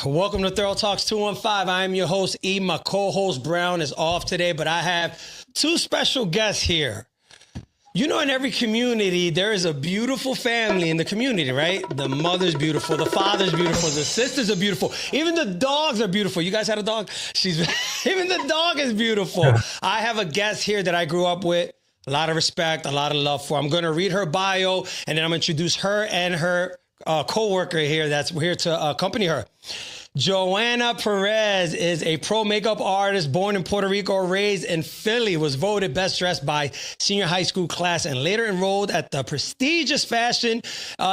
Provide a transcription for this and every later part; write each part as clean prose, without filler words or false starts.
Welcome to Thorough Talks 215. I am your host, E. My co-host, Brown, is off today, but I have two special guests here. You know, in every community, there is a beautiful family in the community, right? The mother's beautiful, the father's beautiful, the sisters are beautiful, even the dogs are beautiful. You guys had a dog? Even the dog is beautiful. I have a guest here that I grew up with. A lot of respect, a lot of love for. I'm going to read her bio, and then I'm going to introduce her and her co-worker here that's here to accompany her. Johana Perez is a pro makeup artist born in Puerto Rico, raised in Philly, was voted best dressed by senior high school class, and later enrolled at the prestigious Fashion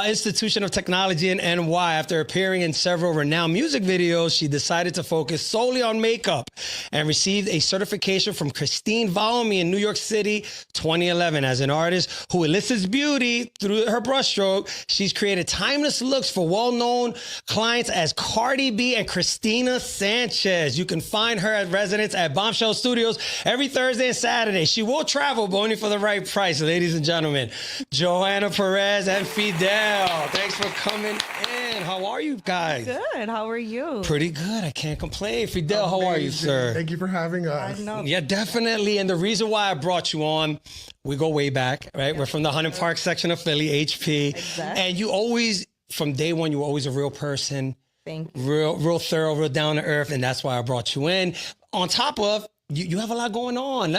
Institution of Technology in NY. After appearing in several renowned music videos, she decided to focus solely on makeup and received a certification from Christine Valmy in New York City 2011. As an artist who elicits beauty through her brushstroke, she's created timeless looks for well-known clients as Cardi B and Christina Sanchez. You can find her at residence at Bombshell Studios every Thursday and Saturday. She will travel, but only for the right price, ladies and gentlemen. Johana Perez and Fidel. Thanks for coming in. How are you guys? Good. How are you? Pretty good. I can't complain. Fidel, how are you, sir? Thank you for having us. I know. Yeah, definitely. And the reason why I brought you on, we go way back, right? We're from the Hunting Park section of Philly, HP. Exactly. And you always, from day one, you were always a real person. Thank you. Real thorough, real down to earth, and that's why I brought you in. On top of, you have a lot going on.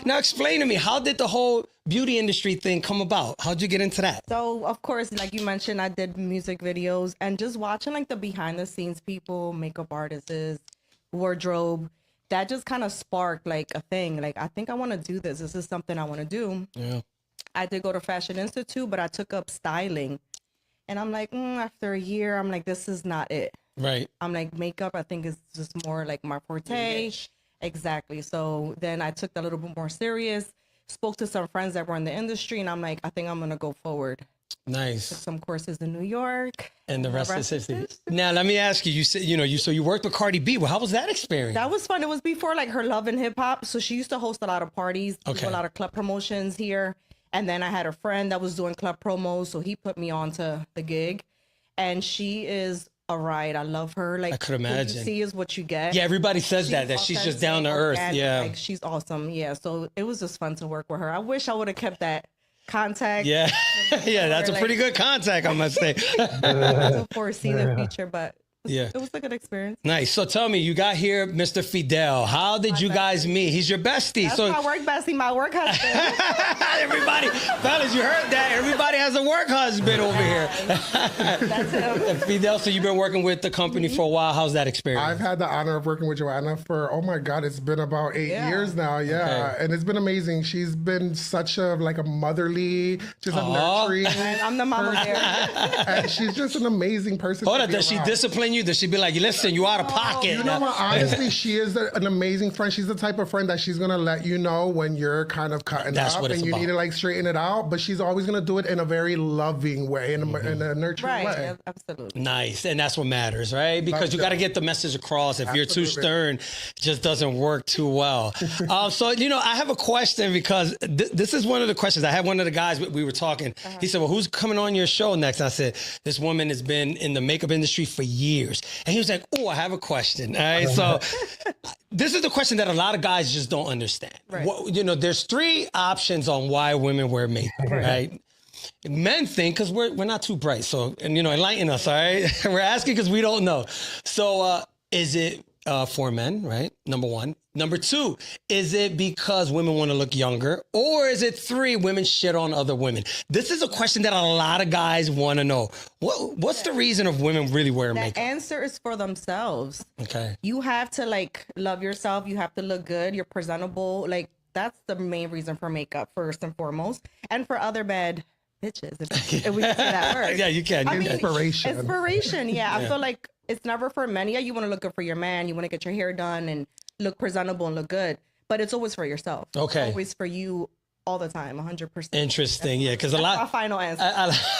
Now explain to me, how did the whole beauty industry thing come about? How'd you get into that? So, of course, like you mentioned, I did music videos, and just watching like the behind the scenes people, makeup artists, wardrobe, that just kind of sparked like a thing. Like, I think I want to do this. This is something I want to do. Yeah. I did go to Fashion Institute, but I took up styling. And I'm like, after a year, I'm like, this is not it. Right. I'm like, makeup, I think is just more like my forte. Yes. Exactly. So then I took that a little bit more serious, spoke to some friends that were in the industry, and I'm like, I think I'm going to go forward. Nice. Took some courses in New York. And the rest is history. Now, let me ask you, you said, so you worked with Cardi B. Well, how was that experience? That was fun. It was before like her Love and Hip Hop. So she used to host a lot of parties, do a lot of club promotions here. And then I had a friend that was doing club promos, so he put me on to the gig. And she is a ride. I love her. Like, I could imagine. What you see is what you get. Yeah, everybody says that she's just down to earth. Organic, Yeah. like, she's awesome. Yeah, so it was just fun to work with her. I wish I would have kept that contact. Yeah. Yeah, that's a pretty good contact, I must say. To foresee the future, but yeah, it was a good experience. Nice. So tell me, you got here, Mr. Fidel. How did you guys meet? He's your bestie. That's my work bestie, my work husband. Everybody, fellas, you heard that. Everybody has a work husband over here. That's him. Fidel, so you've been working with the company for a while. How's that experience? I've had the honor of working with Johana for, oh my God, it's been about 8 years now. Yeah. Okay. And it's been amazing. She's been such a motherly, just a nurturing. I'm the mama there. And she's just an amazing person. Hold on, does she discipline you? Does she be like, listen, you out of pocket? You know what? Honestly, she is an amazing friend. She's the type of friend that she's going to let you know when you're kind of cutting up and you need to like straighten it out. But she's always going to do it in a very loving way, in a nurturing way. Yeah, absolutely. Nice. And that's what matters, right? Because you got to get the message across. If you're too stern, it just doesn't work too well. So, I have a question because this is one of the questions. I had one of the guys, we were talking. He said, well, who's coming on your show next? And I said, this woman has been in the makeup industry for years. And he was like, oh, I have a question. All right. So this is the question that a lot of guys just don't understand. Right. There's 3 options on why women wear makeup, right? Men think, because we're not too bright. So, enlighten us, all right? We're asking because we don't know. So is it for men, right? Number 1. Number 2, is it because women want to look younger? Or is it 3, women shit on other women? This is a question that a lot of guys want to know. What's the reason of women really wearing makeup? The answer is for themselves. Okay. You have to love yourself. You have to look good. You're presentable. That's the main reason for makeup, first and foremost. And for other bad bitches, if we can say that word. Yeah, you can. Inspiration. Inspiration, yeah. I feel like it's never for men. Yeah, you want to look good for your man. You want to get your hair done and look presentable and look good. But it's always for yourself. Okay. It's always for you all the time, 100%. Interesting, yeah, because a my final answer.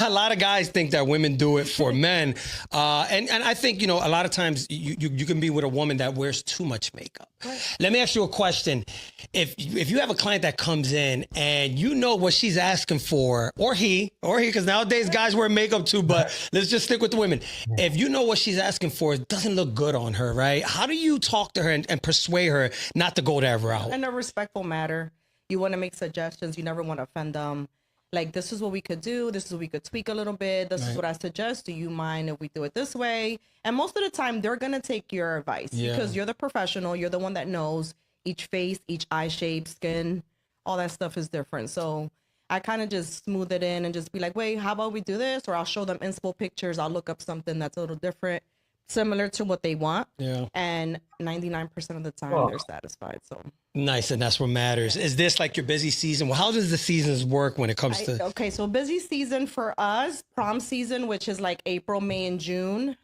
A lot of guys think that women do it for men, and I think, you know, a lot of times you can be with a woman that wears too much makeup. Right. Let me ask you a question: if you have a client that comes in and you know what she's asking for, or he, because nowadays guys wear makeup too, but let's just stick with the women. If you know what she's asking for, it doesn't look good on her, right? How do you talk to her and persuade her not to go that route? In a respectful manner. You want to make suggestions. You never want to offend them. Like, this is what we could do. This is what we could tweak a little bit. This is what I suggest. Do you mind if we do it this way? And most of the time, they're going to take your advice because you're the professional. You're the one that knows each face, each eye shape, skin, all that stuff is different. So I kind of just smooth it in and just be like, wait, how about we do this? Or I'll show them inspo pictures. I'll look up something that's a little different, similar to what they want. Yeah. And 99% of the time, they're satisfied. So. Nice, and that's what matters. Is this like your busy season? Well, how does the seasons work when it comes to... Okay, so busy season for us, prom season, which is like April, May, and June.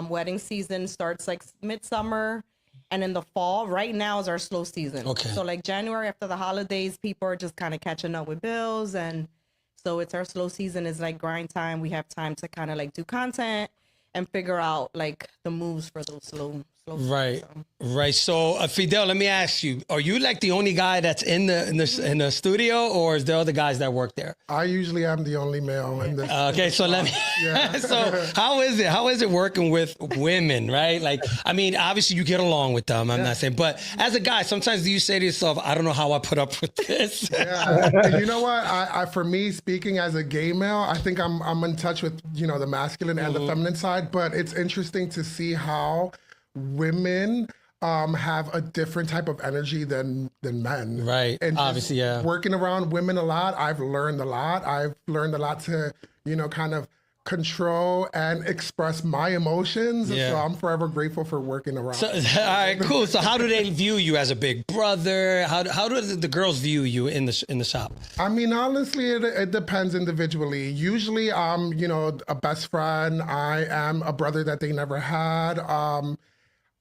Wedding season starts like midsummer, and in the fall, right now is our slow season. Okay. So like January after the holidays, people are just kind of catching up with bills, and so it's our slow season. Is like grind time. We have time to kind of like do content and figure out like the moves for those slow right season. Right. So Fidel, let me ask you, are you like the only guy that's in the studio, or is there other guys that work there? I usually am the only male in this. Okay, so let me so how is it working with women, right? Like, I mean, obviously you get along with them, I'm not saying, but as a guy, sometimes do you say to yourself, I don't know how I put up with this? And you know what, I for me, speaking as a gay male, I think I'm in touch with, you know, the masculine and the feminine side, but it's interesting to see how women have a different type of energy than men. Right. And obviously, working around women a lot, I've learned a lot. I've learned a lot to, you know, kind of control and express my emotions. Yeah. So I'm forever grateful for working around. So, all right, cool. So how do they view you as a big brother? How do the girls view you in the shop? I mean, honestly, it depends individually. Usually I'm, you know, a best friend. I am a brother that they never had.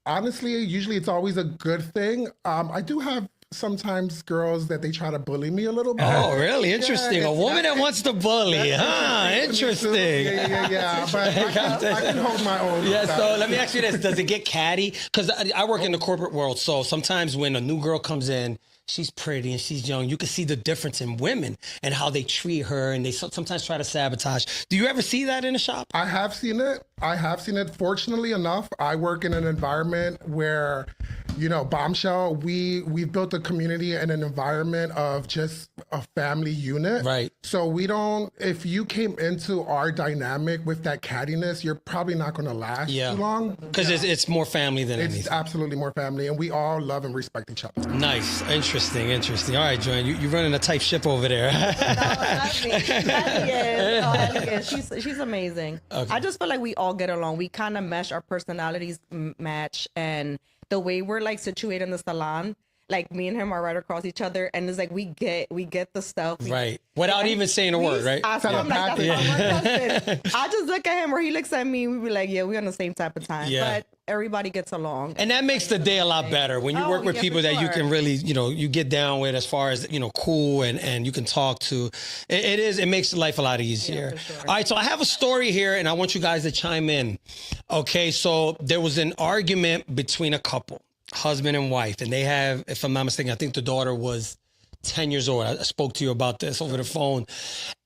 Honestly, usually it's always a good thing. I do have sometimes girls that they try to bully me a little bit. Oh, really? Interesting. A woman that wants to bully, huh? Interesting. Yeah. But I can hold my own. Yeah, so let me ask you this. Does it get catty? Because I work in the corporate world, so sometimes when a new girl comes in, she's pretty and she's young, you can see the difference in women and how they treat her, and they sometimes try to sabotage. Do you ever see that in the shop? I have seen it. Fortunately enough, I work in an environment where, you know, Bombshell, we've built a community and an environment of just a family unit. Right. So we don't, if you came into our dynamic with that cattiness, you're probably not going to last too long. Because it's more family than anything. It's absolutely more family, and we all love and respect each other. Nice. Interesting. All right, Joanne, you're running a tight ship over there. She's amazing. Okay. I just feel like we all get along. We kind of mesh, our personalities match, and the way we're like situated in the salon, like me and him are right across each other, and it's like we get the stuff right without even saying a word, right? I just look at him or he looks at me. We be like, yeah, we're on the same type of time. Yeah. But everybody gets along, and that makes the day a lot better when you work with people that you can really, you know, you get down with as far as, you know, cool and you can talk to. It makes life a lot easier. Sure. All right, so I have a story here, and I want you guys to chime in. Okay, so there was an argument between a couple, husband and wife, and they have, if I'm not mistaken, I think the daughter was 10 years old. I spoke to you about this over the phone.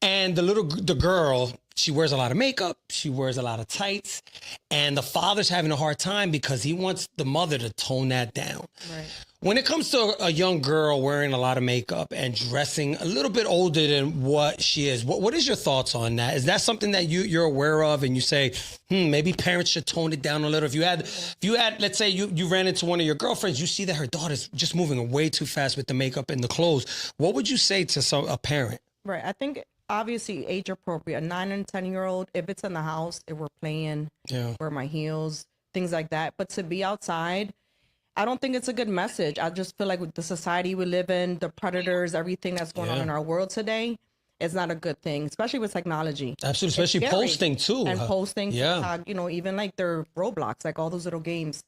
And the girl, she wears a lot of makeup. She wears a lot of tights. And the father's having a hard time because he wants the mother to tone that down. Right. When it comes to a young girl wearing a lot of makeup and dressing a little bit older than what she is, what is your thoughts on that? Is that something that you're aware of and you say, maybe parents should tone it down a little? If you had, let's say you ran into one of your girlfriends, you see that her daughter's just moving way too fast with the makeup and the clothes. What would you say to a parent? Right. I think obviously age appropriate. A 9 and 10-year-old, if it's in the house, if we're playing, wear my heels, things like that. But to be outside, I don't think it's a good message. I just feel like with the society we live in, the predators, everything that's going on in our world today, it's not a good thing, especially with technology. Absolutely, especially posting too. And posting, TikTok, you know, even like their Roblox, like all those little games.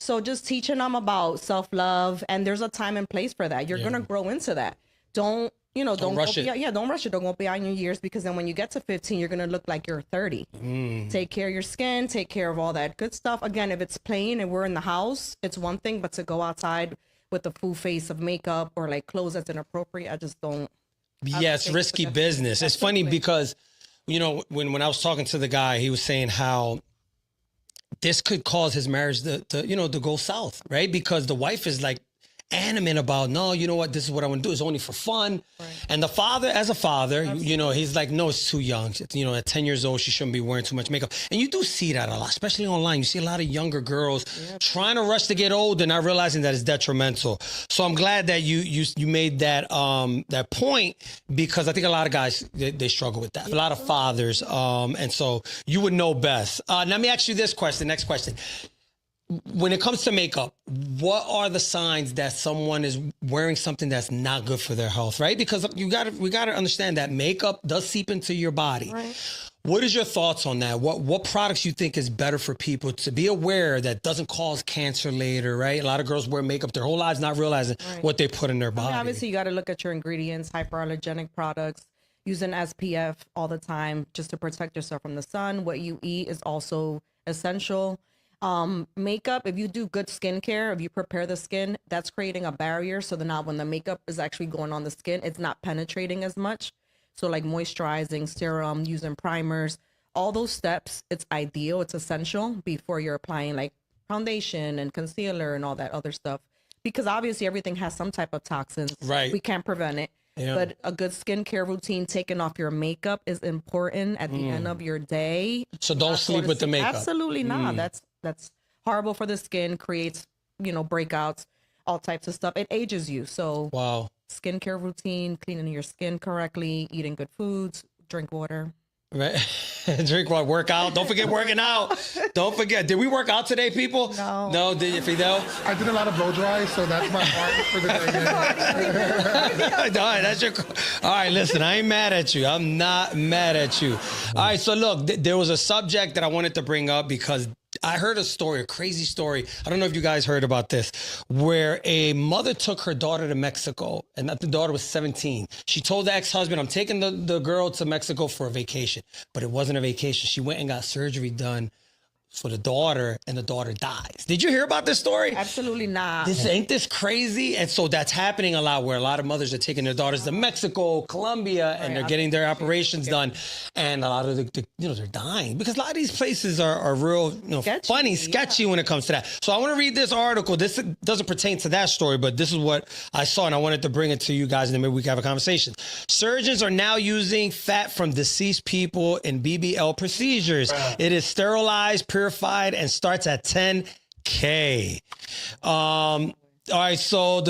So just teaching them about self-love, and there's a time and place for that. You're going to grow into that. Don't don't rush it. Don't rush it. Don't go beyond your years, because then when you get to 15, you're going to look like you're 30. Take care of your skin, take care of all that good stuff. Again, if it's plain and we're in the house, it's one thing, but to go outside with a full face of makeup or like clothes that's inappropriate, I just don't. Yeah, it's risky business. It's funny because, when I was talking to the guy, he was saying how this could cause his marriage to go south, right? Because the wife is like adamant about, no, you know what, this is what I want to do. It's only for fun. Right. And the father, as a father, he's like, no, it's too young. At 10 years old, she shouldn't be wearing too much makeup. And you do see that a lot, especially online. You see a lot of younger girls trying to rush to get old and not realizing that it's detrimental. So I'm glad that you made that point, because I think a lot of guys, they struggle with that. A lot of fathers. And so you would know best. Let me ask you this question, next question. When it comes to makeup, what are the signs that someone is wearing something that's not good for their health, right? Because we got to understand that makeup does seep into your body. Right. What is your thoughts on that? What products you think is better for people to be aware that doesn't cause cancer later, right? A lot of girls wear makeup their whole lives not realizing what they put in their body. Obviously, you got to look at your ingredients, hyperallergenic products, using SPF all the time just to protect yourself from the sun. What you eat is also essential. Makeup, if you do good skincare, if you prepare the skin, that's creating a barrier. So now when the makeup is actually going on the skin, it's not penetrating as much. So like moisturizing, serum, using primers, all those steps, it's ideal. It's essential before you're applying like foundation and concealer and all that other stuff. Because obviously everything has some type of toxins. Right. We can't prevent it. Yeah. But a good skincare routine, taking off your makeup, is important at the end of your day. So don't sleep with the makeup. Absolutely not. That's horrible for the skin, creates, breakouts, all types of stuff. It ages you. So skincare routine, cleaning your skin correctly, eating good foods, drink water. Right. Drink water, work out. Don't forget working out. Don't forget. Did we work out today, people? No. No, did you, Fidel? I did a lot of blow dry, so that's my part for the day. All right, listen, I ain't mad at you. I'm not mad at you. All right, so look, there was a subject that I wanted to bring up because I heard a story, a crazy story. I don't know if you guys heard about this, where a mother took her daughter to Mexico, and the daughter was 17. She told the ex-husband, I'm taking the girl to Mexico for a vacation. But it wasn't a vacation. She went and got surgery done for the daughter, and the daughter dies. Did you hear about this story? Absolutely not. Ain't this crazy? And so that's happening a lot, where a lot of mothers are taking their daughters to Mexico, Colombia, and they're getting their operations done. And a lot of they're dying because a lot of these places are real, sketchy when it comes to that. So I want to read this article. This doesn't pertain to that story, but this is what I saw, and I wanted to bring it to you guys, and then maybe we can have a conversation. Surgeons are now using fat from deceased people in BBL procedures. It is sterilized, purified, and starts at $10K. All right, so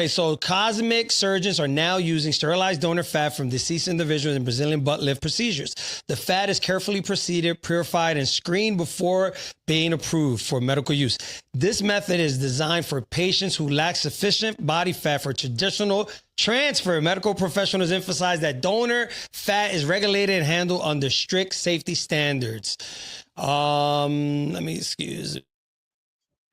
so cosmetic surgeons are now using sterilized donor fat from deceased individuals in Brazilian butt lift procedures. The fat is carefully proceded, purified, and screened before being approved for medical use. This method is designed for patients who lack sufficient body fat for traditional transfer. Medical professionals emphasize that donor fat is regulated and handled under strict safety standards. Let me excuse it.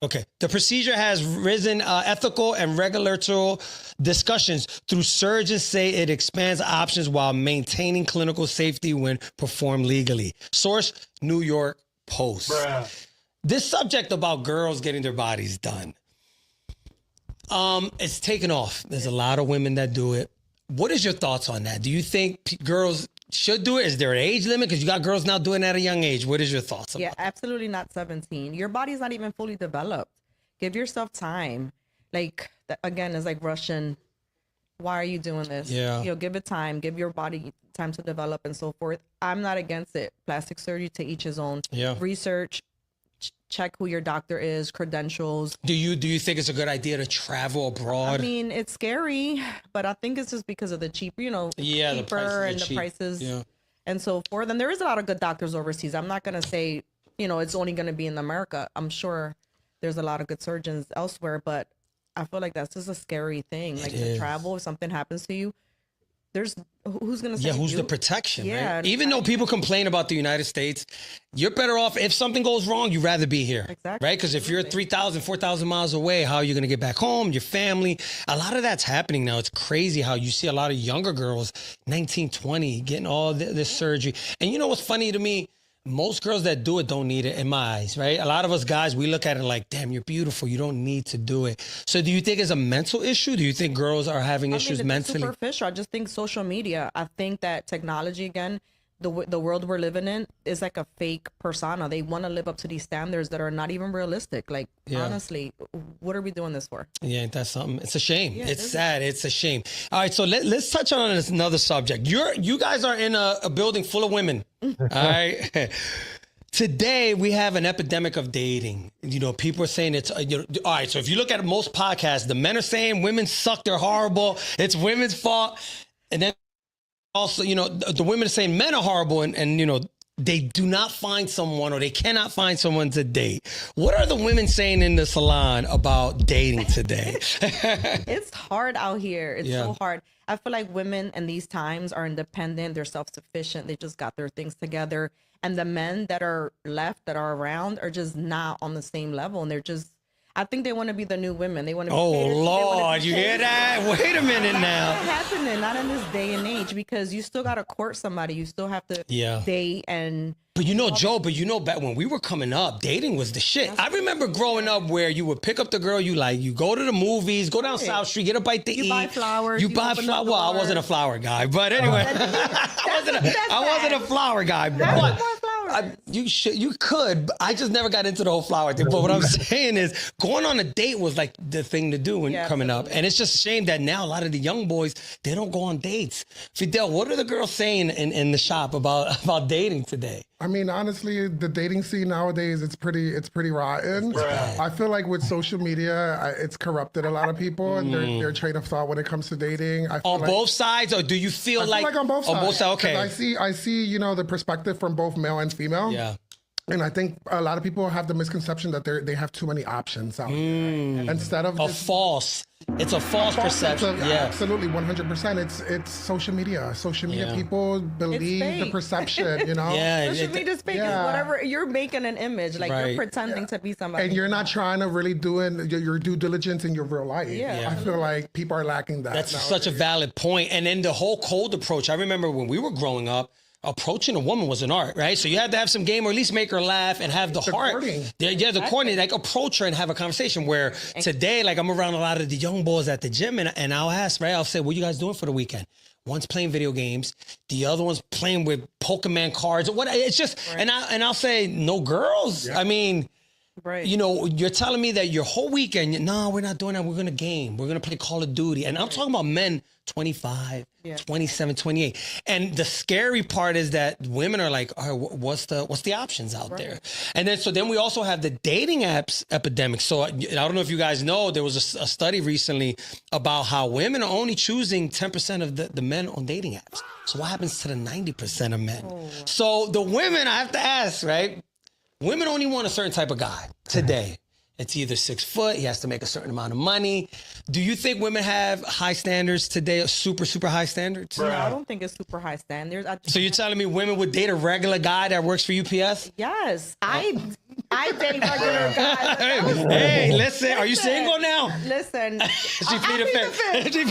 Okay. The procedure has risen ethical and regulatory discussions through surgeons say it expands options while maintaining clinical safety when performed legally. Source, New York Post. This subject about girls getting their bodies done, it's taken off. There's a lot of women that do it. What is your thoughts on that? Do you think girls should do it? Is there an age limit? Because you got girls now doing it at a young age. What is your thoughts about that? Absolutely not 17. Your body's not even fully developed. Give yourself time. Again, it's like Russian. Why are you doing this? Yeah. Give it time. Give your body time to develop and so forth. I'm not against it. Plastic surgery, to each his own. Yeah. Research. Check who your doctor is, credentials. Do you think it's a good idea to travel abroad? I mean, it's scary, but I think it's just because of the cheaper the prices and so forth. And there is a lot of good doctors overseas. I'm not going to say, it's only going to be in America. I'm sure there's a lot of good surgeons elsewhere, but I feel like that's just a scary thing. To travel, if something happens to you, there's who's gonna say who's you? the protection? Yeah, right? Even though people complain about the United States, you're better off if something goes wrong. You'd rather be here, exactly, right? Because if you're 3,000, 4,000 miles away, how are you gonna get back home? Your family. A lot of that's happening now. It's crazy how you see a lot of younger girls, 19, 20, getting all this surgery. And you know what's funny to me? Most girls that do it don't need it in my eyes, right? A lot of us guys, we look at it like, damn, you're beautiful. You don't need to do it. So do you think it's a mental issue? Do you think girls are having issues mentally? It's superficial. I just think social media. I think that technology, again, the world we're living in is like a fake persona. They want to live up to these standards that are not even realistic. Like, honestly, what are we doing this for? Yeah, that's something. It's a shame. Yeah, it's sad. It's a shame. All right, so let's touch on another subject. You guys are in a building full of women. All right. Today, we have an epidemic of dating. You know, people are saying it's, all right, so if you look at most podcasts, the men are saying women suck, they're horrible, it's women's fault. And then also, you know, the women are saying men are horrible and you know, they do not find someone or they cannot find someone to date. What are the women saying in the salon about dating today? It's hard out here. It's so hard. I feel like women in these times are independent. They're self-sufficient. They just got their things together. And the men that are left, that are around, are just not on the same level. And they're just, I think they want to be the new women. They want to be. Oh, Lord, you hear that? Wait a minute now. That's not happening, not in this day and age, because you still got to court somebody. You still have to date and. But you know, Joe, back when we were coming up, dating was the shit. I remember growing up where you would pick up the girl you like, you go to the movies, go down South Street, get a bite to eat. You buy flowers. You buy flowers. Well, I wasn't a flower guy, but anyway. I wasn't a flower guy. But you could. I just never got into the whole flower thing. But what I'm saying is going on a date was like the thing to do when coming up. And it's just a shame that now a lot of the young boys, they don't go on dates. Fidel, what are the girls saying in the shop about dating today? I mean, honestly, the dating scene nowadays, it's pretty rotten. Right. I feel like with social media, it's corrupted a lot of people and their train of thought when it comes to dating. I feel on both sides, or do you feel like on both sides? On both sides, okay. I see, you know, the perspective from both male and female. Yeah. And I think a lot of people have the misconception that they have too many options out there. Instead of it's a false perception. Absolutely, 100%. It's social media. Social media people believe the perception, you know? Social media is fake. Whatever, you're making an image, like you're pretending to be somebody. And you're not trying to really do your due diligence in your real life. I feel like people are lacking that. That's such a valid point. And then the whole cold approach. I remember when we were growing up, approaching a woman was an art, right? So you had to have some game or at least make her laugh and have the heart. The courting, like approach her and have a conversation where today, like I'm around a lot of the young boys at the gym and I'll ask, right? I'll say, what are you guys doing for the weekend? One's playing video games. The other one's playing with Pokemon cards. What? It's just, and I'll say, no girls. I mean, you know, you're telling me that your whole weekend, no, we're not doing that. We're going to game. We're going to play Call of Duty. And I'm talking about men 25, 27, 28. And the scary part is that women are like, all right, what's the options out there? And then we also have the dating apps epidemic. So I don't know if you guys know, there was a study recently about how women are only choosing 10% of the men on dating apps. So what happens to the 90% of men? So the women, I have to ask, right? Women only want a certain type of guy today. It's either 6 foot, he has to make a certain amount of money. Do you think women have high standards today, super, super high standards? No, I don't think it's super high standards. So you're telling me women would date a regular guy that works for UPS? Yes. I date regular guys. Hey, listen, are you single now? Listen. She plead the fifth. But you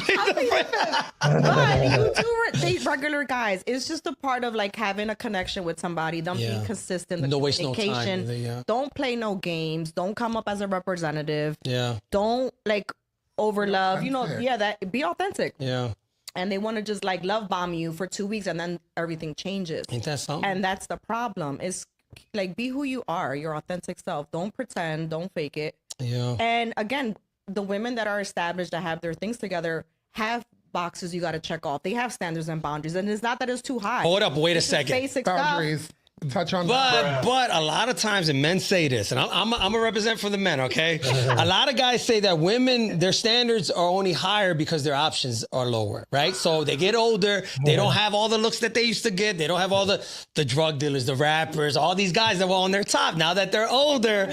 do date regular guys. It's just a part of like having a connection with somebody. Don't be consistent. No waste no time. Don't play no games. Don't come up as a representative. Yeah. Don't like overlove. You know, that be authentic. Yeah. And they want to just like love bomb you for 2 weeks and then everything changes. Ain't that something? And that's the problem. Is like be who you are, your authentic self. Don't pretend, don't fake it. Yeah. And again, the women that are established that have their things together have boxes you got to check off. They have standards and boundaries, and it's not that it's too high. Hold up, wait a second. Basic boundaries. Stuff. touch on that. But a lot of times, and men say this, and I'm a represent for the men, okay? A lot of guys say that women, their standards are only higher because their options are lower, right? So they get older, they don't have all the looks that they used to get, they don't have all the drug dealers, the rappers, all these guys that were on their top. Now that they're older,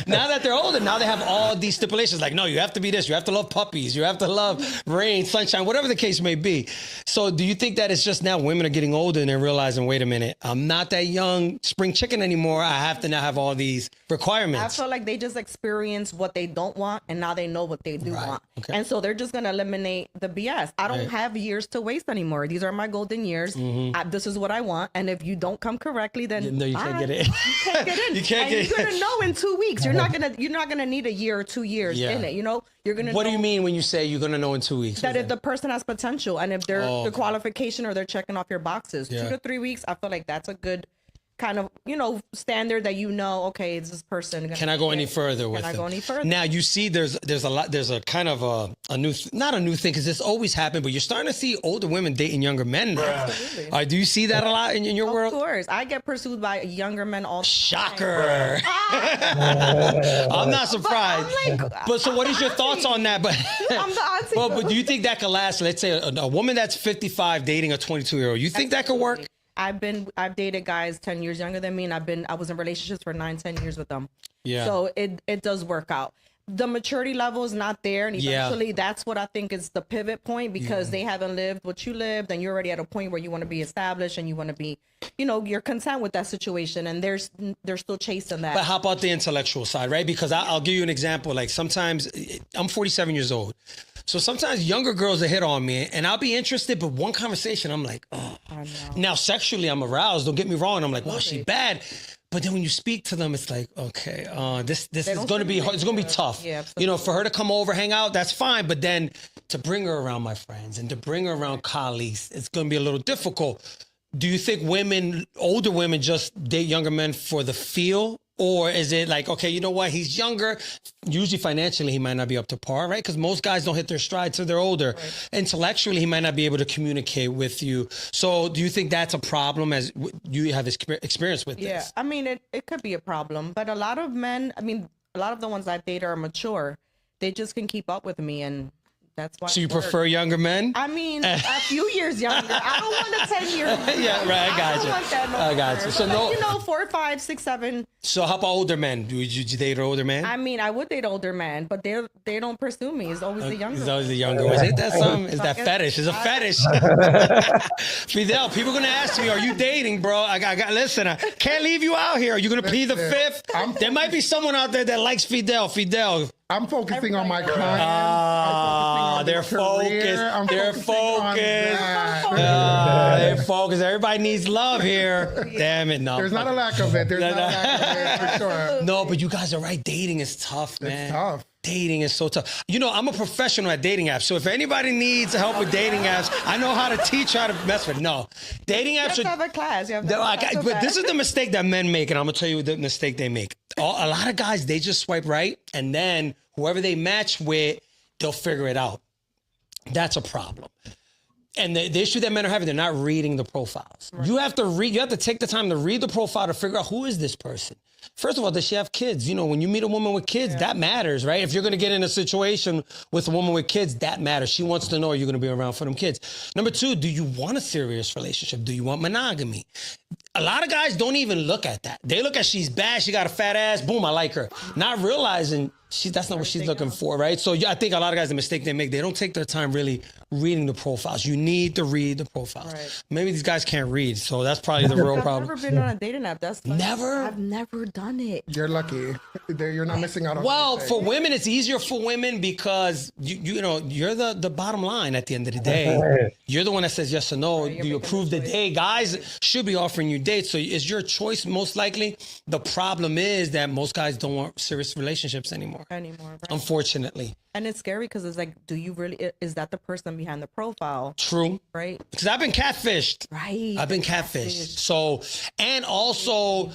now they have all these stipulations, like, no, you have to be this, you have to love puppies, you have to love rain, sunshine, whatever the case may be. So do you think that it's just now women are getting older and they're realizing, wait a minute, I'm not that young spring chicken anymore. I have to now have all these requirements. I feel like they just experience what they don't want, and now they know what they do want. Okay. And so they're just going to eliminate the BS. I don't have years to waste anymore. These are my golden years. This is what I want. And if you don't come correctly, then no, you can't get in. You can't get in. You're going to know in 2 weeks. You're not going to need a year or 2 years in it. You know, you're going to. What do you mean when you say you're going to know in 2 weeks? That if the person has potential, and if they're the qualification or they're checking off your boxes, 2 to 3 weeks, I feel like that's a good kind of, standard that okay, is this person can I go any further with them? Can I go any further? Now you see there's a kind of a new not a new thing, because this always happened, but you're starting to see older women dating younger men now. Absolutely. Do you see that a lot in your world? Of course. I get pursued by younger men all the Shocker. I'm not surprised. But so what is your thoughts on that? But I'm the auntie. But do you think that could last? Let's say a woman that's 55 dating a 22-year-old. You think that could work? I've dated guys 10 years younger than me, and I was in relationships for 9-10 years with them. Yeah. So it does work out. The maturity level is not there, and eventually that's what I think is the pivot point, because they haven't lived what you lived, and you're already at a point where you want to be established and you want to be, you're content with that situation, and they're still chasing that. But how about the intellectual side, right? Because I'll give you an example. Like sometimes I'm 47 years old. So sometimes younger girls will hit on me, and I'll be interested, but one conversation, I'm like, oh. Now sexually, I'm aroused. Don't get me wrong. I'm like, wow, she's bad. But then when you speak to them, it's like, okay, this is going to be hard. It's going to be tough. Yeah, for her to come over, hang out, that's fine. But then to bring her around my friends and to bring her around colleagues, it's going to be a little difficult. Do you think older women just date younger men for the feel? Or is it like, okay, you know what? He's younger. Usually financially, he might not be up to par, right? Because most guys don't hit their stride till they're older. Right. Intellectually, he might not be able to communicate with you. So do you think that's a problem, as you have experience with this? Yeah, I mean, it could be a problem. But a lot of men, a lot of the ones I date are mature. They just can keep up with me, and that's why. So you prefer younger men? A few years younger. I don't want a 10 years. Yeah, right. I got you. Want that I got you. So 4, 5, 6, 7. So how about older men? Would you date an older man? I would date older men, but they don't pursue me. It's always the younger. It's always the younger ones. Ain't that something? Is that fetish? It's a fetish. Fidel, people are gonna ask me, "Are you dating, bro?" I got. Listen, I can't leave you out here. Are you gonna plead the fifth? There might be someone out there that likes Fidel. I'm focusing on my clients. They're focused. They're focused. Everybody needs love here. Damn it, no. There's not a lack of it. There's not a lack of it, for sure. No, but you guys are right. Dating is tough, man. It's tough. Dating is so tough. I'm a professional at dating apps. So if anybody needs help with dating apps, I know how to teach how to mess with it. No, dating apps. You have to have a class. But this is the mistake that men make, and I'm gonna tell you the mistake they make. A lot of guys, they just swipe right, and then whoever they match with, they'll figure it out. That's a problem. And the issue that men are having, they're not reading the profiles. Right. You have to take the time to read the profile to figure out, who is this person? First of all, does she have kids? When you meet a woman with kids, that matters, right? If you're going to get in a situation with a woman with kids, that matters. She wants to know, are you going to be around for them kids? Number 2, do you want a serious relationship? Do you want monogamy? A lot of guys don't even look at that. They look at, she's bad, she got a fat ass, boom, I like her. Not realizing that's not what she's looking for, right? So I think a lot of guys, the mistake they make, they don't take their time really reading the profiles. You need to read the profiles. Right. Maybe these guys can't read, so that's probably the real problem. I've never been on a dating app. Never? I've never done it. You're lucky. You're not missing out on Well, for women, it's easier for women because you're the bottom line at the end of the day. You're the one that says yes or no. Do you approve the date? Guys should be offering you dates, so it's your choice most likely. The problem is that most guys don't want serious relationships anymore. Right. Unfortunately. And it's scary because it's like, is that the person behind the profile? True. Right. Because I've been catfished. Right. I've been catfished. So, and also,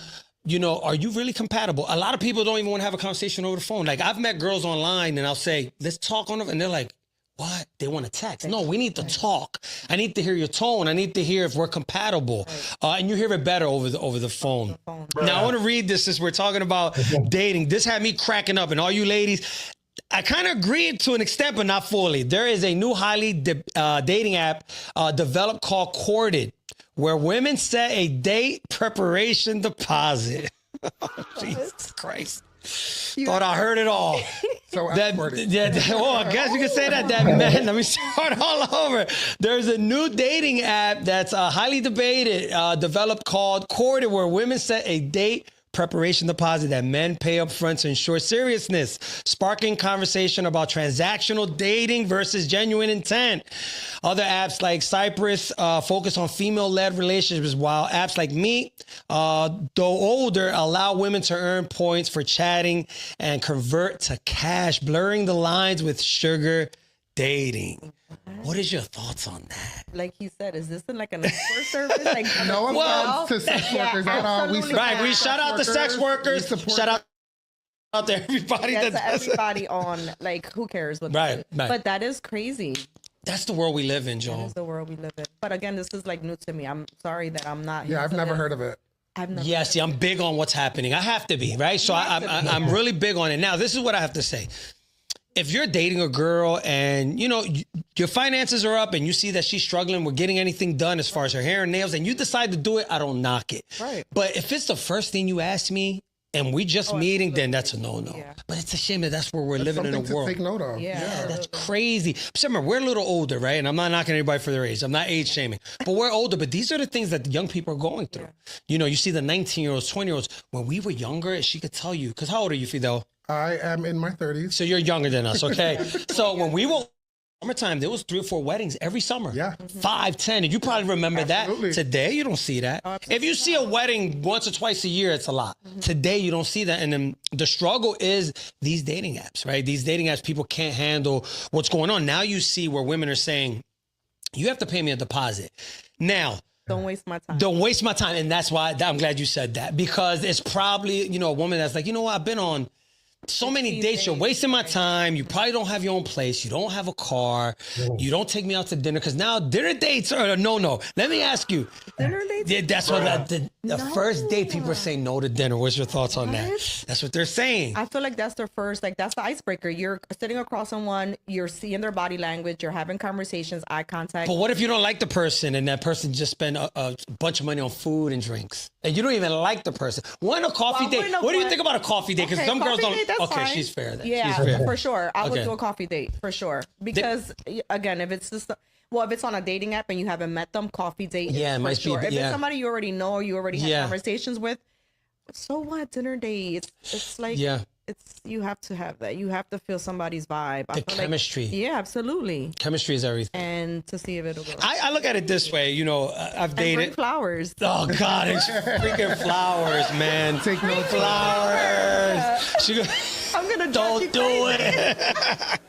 are you really compatible? A lot of people don't even want to have a conversation over the phone. Like, I've met girls online and I'll say, let's talk on it. And they're like, What? They want to text. No, we need to talk. I need to hear your tone. I need to hear if we're compatible. And you hear it better over the phone. Now, I want to read this since we're talking about dating. This had me cracking up. And all you ladies, I kind of agreed to an extent, but not fully. There is a new highly dating app developed called Courted, where women set a date preparation deposit. Jesus Christ. Thought I heard it all. So I guess you can say that, man. Let me start all over. There's a new dating app that's highly debated, developed called Courted, where women set a date preparation deposit that men pay up front to ensure seriousness, sparking conversation about transactional dating versus genuine intent. Other apps like Cypress focus on female-led relationships, while apps like Meet, though older, allow women to earn points for chatting and convert to cash, blurring the lines with sugar dating. What is your thoughts on that? Like he said, is this like an escort service? Like, no offense to sex workers at all. We shout out to sex workers. Shout out to everybody. Everybody on, like, who cares what they do? But that is crazy. That's the world we live in, Joe. That is the world we live in. But again, this is like new to me. I'm sorry that I'm not. Yeah, I've never heard of it. See, I'm big on what's happening. I have to be, right? So I'm really big on it. Now, this is what I have to say. If you're dating a girl and, you know, your finances are up and you see that she's struggling with getting anything done as far as her hair and nails, and you decide to do it, I don't knock it. Right. But if it's the first thing you ask me and we just meeting, then that's a no-no. Yeah. But it's a shame that that's where we're living in a world. To take note of. Yeah, that's crazy. Remember, we're a little older, right? And I'm not knocking anybody for their age. I'm not age shaming. But we're older. But these are the things that the young people are going through. Yeah. You know, you see the 19-year-olds, 20-year-olds. When we were younger, she could tell you. Because how old are you, Fidel? I am in my 30s. So you're younger than us, okay? So when we were summertime, there was 3 or 4 weddings every summer. Yeah. 5, 10. And you probably remember that. Today, you don't see that. If you see a wedding once or twice a year, it's a lot. Today, you don't see that. And then the struggle is these dating apps, right? These dating apps, people can't handle what's going on. Now you see where women are saying, you have to pay me a deposit. Now, don't waste my time. Don't waste my time. And that's why I'm glad you said that. Because it's probably, you know, a woman that's like, you know what, I've been on so many dates, you're wasting my time. You probably don't have your own place. You don't have a car. You don't take me out to dinner, because now dinner dates are a no-no. Let me ask you. Dinner dates? Yeah, that's what the first date, people are saying no to dinner. What's your thoughts on that? That's what they're saying. I feel like that's their first, like, that's the icebreaker. You're sitting across someone, you're seeing their body language, you're having conversations, eye contact. But what if you don't like the person and that person just spent a bunch of money on food and drinks? And you don't even like the person. A coffee date. What do you think about a coffee date? Because some girls don't. Okay, fine. She's fair then. Yeah, she's fair. For sure. I would do a coffee date for sure. Because again, if it's just if it's on a dating app and you haven't met them, coffee date. Yeah, it might be. If it's somebody you already know, you already have conversations with. So what? Dinner date. It's like you have to have that. You have to feel somebody's vibe. The chemistry. Yeah, absolutely. Chemistry is everything. And to see if it'll go. I look at it this way. You know, I've dated. Bring flowers. Oh God, it's freaking flowers, man. Take no flowers. I'm gonna don't do it.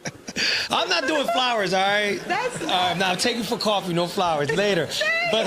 I'm not doing flowers, all right? Now I'm taking for coffee, no flowers later. But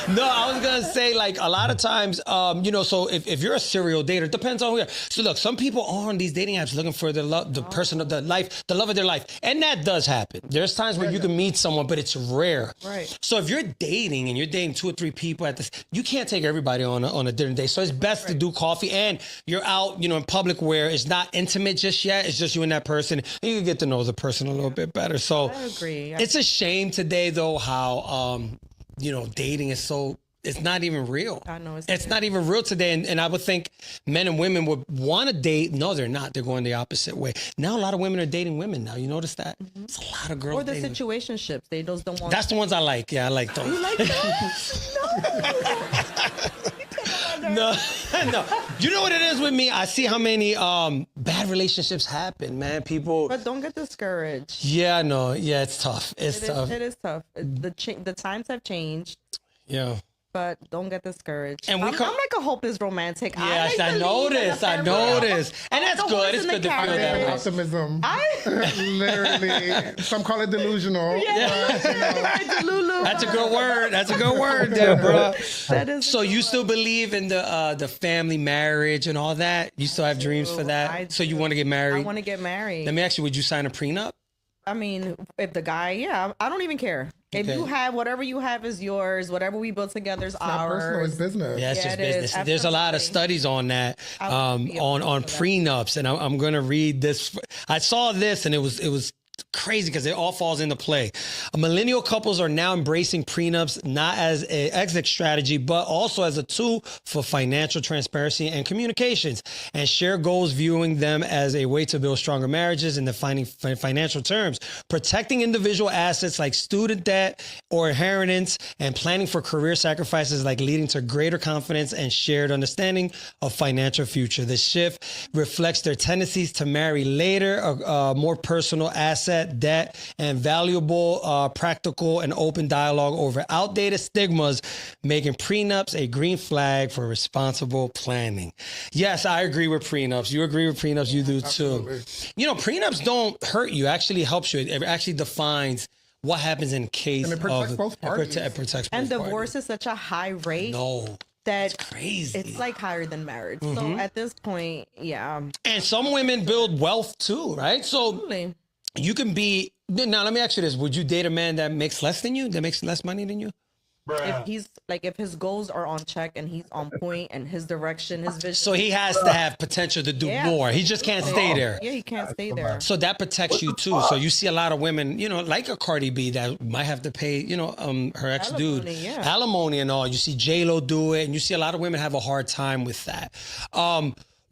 no, I was gonna say, like, a lot of times, you know, so if you're a serial dater, it depends on who you are. So look, some people are on these dating apps looking for the person of their life, the love of their life, and that does happen. There's times where you can meet someone, but it's rare. Right. So if you're dating and you're dating 2 or 3 people at this, you can't take everybody on a dinner date. So it's best to do coffee, and you're out, you know, in public where it's not intimate just yet. It's just you and that person. And you can get to know the person a little bit better. So I agree. It's a shame today, though, how you know, dating is so, it's not even real. I know it's not even real today. And I would think men and women would want to date. No, they're not. They're going the opposite way. Now a lot of women are dating women now. You notice that? It's a lot of girls. Or the situationships. They those don't want. That's the ones I like. Yeah, I like those. You like those? No. No. You know what it is with me? I see how many bad relationships happen, man. People. But don't get discouraged. Yeah, I know. Yeah, it's tough. It is tough. The times have changed. Yeah. But don't get discouraged. And I'm like a hopeless romantic. Yes, I noticed. And that's good. It's good to feel that way. Optimism. Literally. Some call it delusional. Yeah. That's a good word. That's a good word there, bro. That is. So you still believe in the family marriage and all that? You still have dreams for that? So you want to get married? I want to get married. Let me ask you, would you sign a prenup? I mean, if the guy, yeah, I don't even care. If you have whatever you have is yours, whatever we build together is ours. Personal, it's business. Yeah, it's just business. There's a lot of studies on that, on prenups, and I'm going to read this. I saw this, and it was crazy because it all falls into play. Millennial couples are now embracing prenups not as an exit strategy, but also as a tool for financial transparency and communications, and share goals, viewing them as a way to build stronger marriages in defining financial terms, protecting individual assets like student debt or inheritance, and planning for career sacrifices like leading to greater confidence and shared understanding of financial future. The shift reflects their tendencies to marry later, more personal asset, debt, and valuable, practical, and open dialogue over outdated stigmas, making prenups a green flag for responsible planning. Yes, I agree with prenups. You agree with prenups. You do too. Absolutely. You know, prenups don't hurt you. It actually helps you. It actually defines what happens in case and it protects both parties. It protects and both divorce parties. is such a high rate. No. That's crazy. It's like higher than marriage. So at this point, yeah. And some women build wealth too, right? So Absolutely. You can be, now let me ask you this. Would you date a man that makes less than you, that makes less money than you? If his goals are on check and he's on point and his direction, his vision. So he has to have potential to do more. He just can't stay there. Yeah, he can't stay there. So that protects you too. So you see a lot of women, you know, like a Cardi B that might have to pay, you know, her ex-dude alimony and all. You see J-Lo do it, and you see a lot of women have a hard time with that.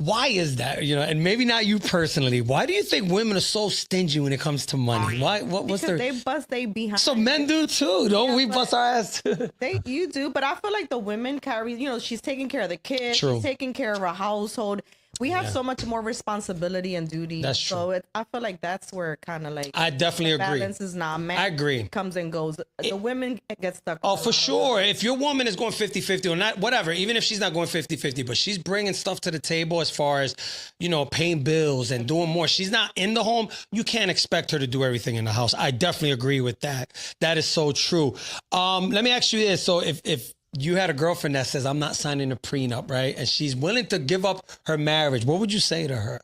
Why is that? You know, and maybe not you personally. Why do you think women are so stingy when it comes to money? Why? What's their? They bust they behind. So men do too, don't we? Bust our ass too. You do, but I feel like the women carry. You know, she's taking care of the kids. True. She's taking care of her household. We have so much more responsibility and duty. That's true. So I feel like that's where kind of like I definitely agree. Balance is not. Man, I agree. Comes and goes. The women get stuck. Oh, for sure. If your woman is going 50-50 or not, whatever, even if she's not going 50-50, but she's bringing stuff to the table as far as, you know, paying bills and doing more. She's not in the home. You can't expect her to do everything in the house. I definitely agree with that. That is so true. Let me ask you this. So if you had a girlfriend that says, I'm not signing a prenup, right? And she's willing to give up her marriage, what would you say to her?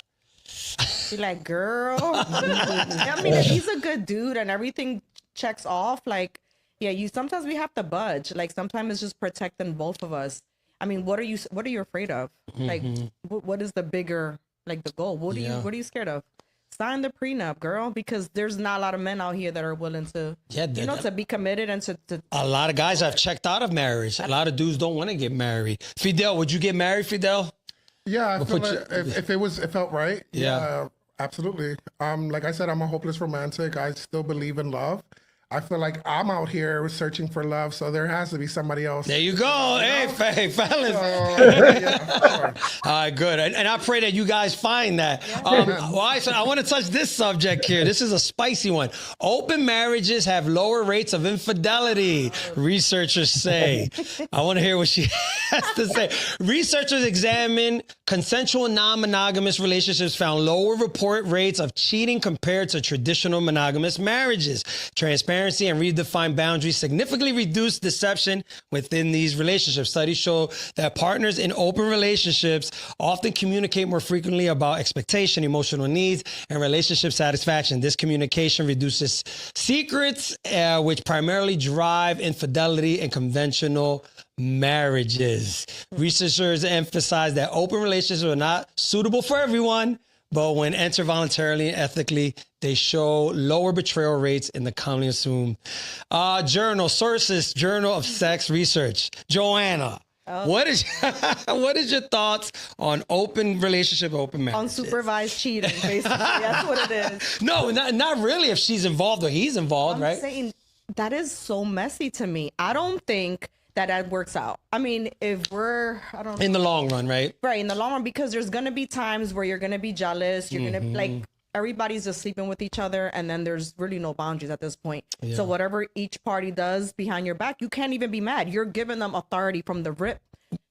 Be like, girl. I mean, if he's a good dude and everything checks off, like, yeah, sometimes we have to budge. Like, sometimes it's just protecting both of us. I mean, what are you afraid of? Like, what is the bigger, like, the goal? What are you scared of? Sign the prenup, girl, because there's not a lot of men out here that are willing to, to be committed and to. A lot of guys have checked out of marriage. A lot of dudes don't want to get married. Fidel, would you get married, Fidel? Yeah, I feel like if it felt right. Yeah, absolutely. Like I said, I'm a hopeless romantic. I still believe in love. I feel like I'm out here searching for love, so there has to be somebody else. There you go. Hey, fellas. Sure. All right, good. And I pray that you guys find that. So I want to touch this subject here. This is a spicy one. Open marriages have lower rates of infidelity, researchers say. I want to hear what she has to say. Researchers examined consensual non-monogamous relationships, found lower report rates of cheating compared to traditional monogamous marriages. Transparency and redefined boundaries significantly reduce deception within these relationships. Studies show that partners in open relationships often communicate more frequently about expectation, emotional needs, and relationship satisfaction. This communication reduces secrets, which primarily drive infidelity in conventional marriages. Researchers emphasize that open relationships are not suitable for everyone, but when entered voluntarily and ethically, they show lower betrayal rates in the commonly assumed. Journal of Sex Research. Johana, what is your thoughts on open relationship, open marriage? Unsupervised cheating, basically. That's what it is. No, not really if she's involved or he's involved, right? I'm saying that is so messy to me. I don't think that works out. I mean, if we're, I don't know. In the long run, right? Right, in the long run, because there's going to be times where you're going to be jealous. You're going to, like, everybody's just sleeping with each other, and then there's really no boundaries at this point. So whatever each party does behind your back, you can't even be mad. You're giving them authority from the rip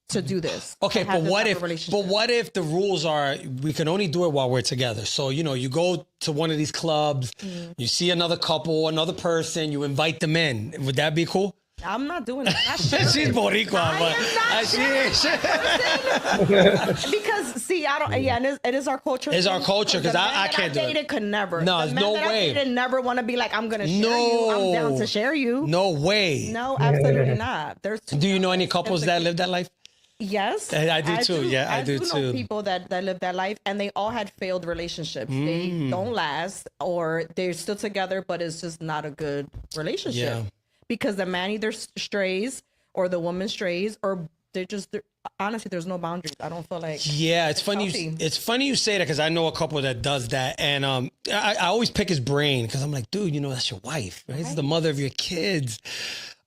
to do this. Okay, but what if the rules are we can only do it while we're together? So, you know, you go to one of these clubs, you see another couple, another person, you invite them in. Would that be cool? I'm not doing that. She's Boricua, but because See, I don't. Yeah, and it is our culture. It's our culture because I can't do it. Could never. No, there's no way. I never want to be like, I'm gonna share you. I'm down to share you. No way. No, absolutely not. There's. Do you know any couples that live that life? Yes, I do too. Yeah, I do know too. People that live that life, and they all had failed relationships. They don't last, or they're still together, but it's just not a good relationship. Yeah. Because the man either strays or the woman strays, or honestly, there's no boundaries. I don't feel like. Yeah, it's funny. It's funny you say that because I know a couple that does that, and I always pick his brain because I'm like, dude, that's your wife, right? This is the mother of your kids.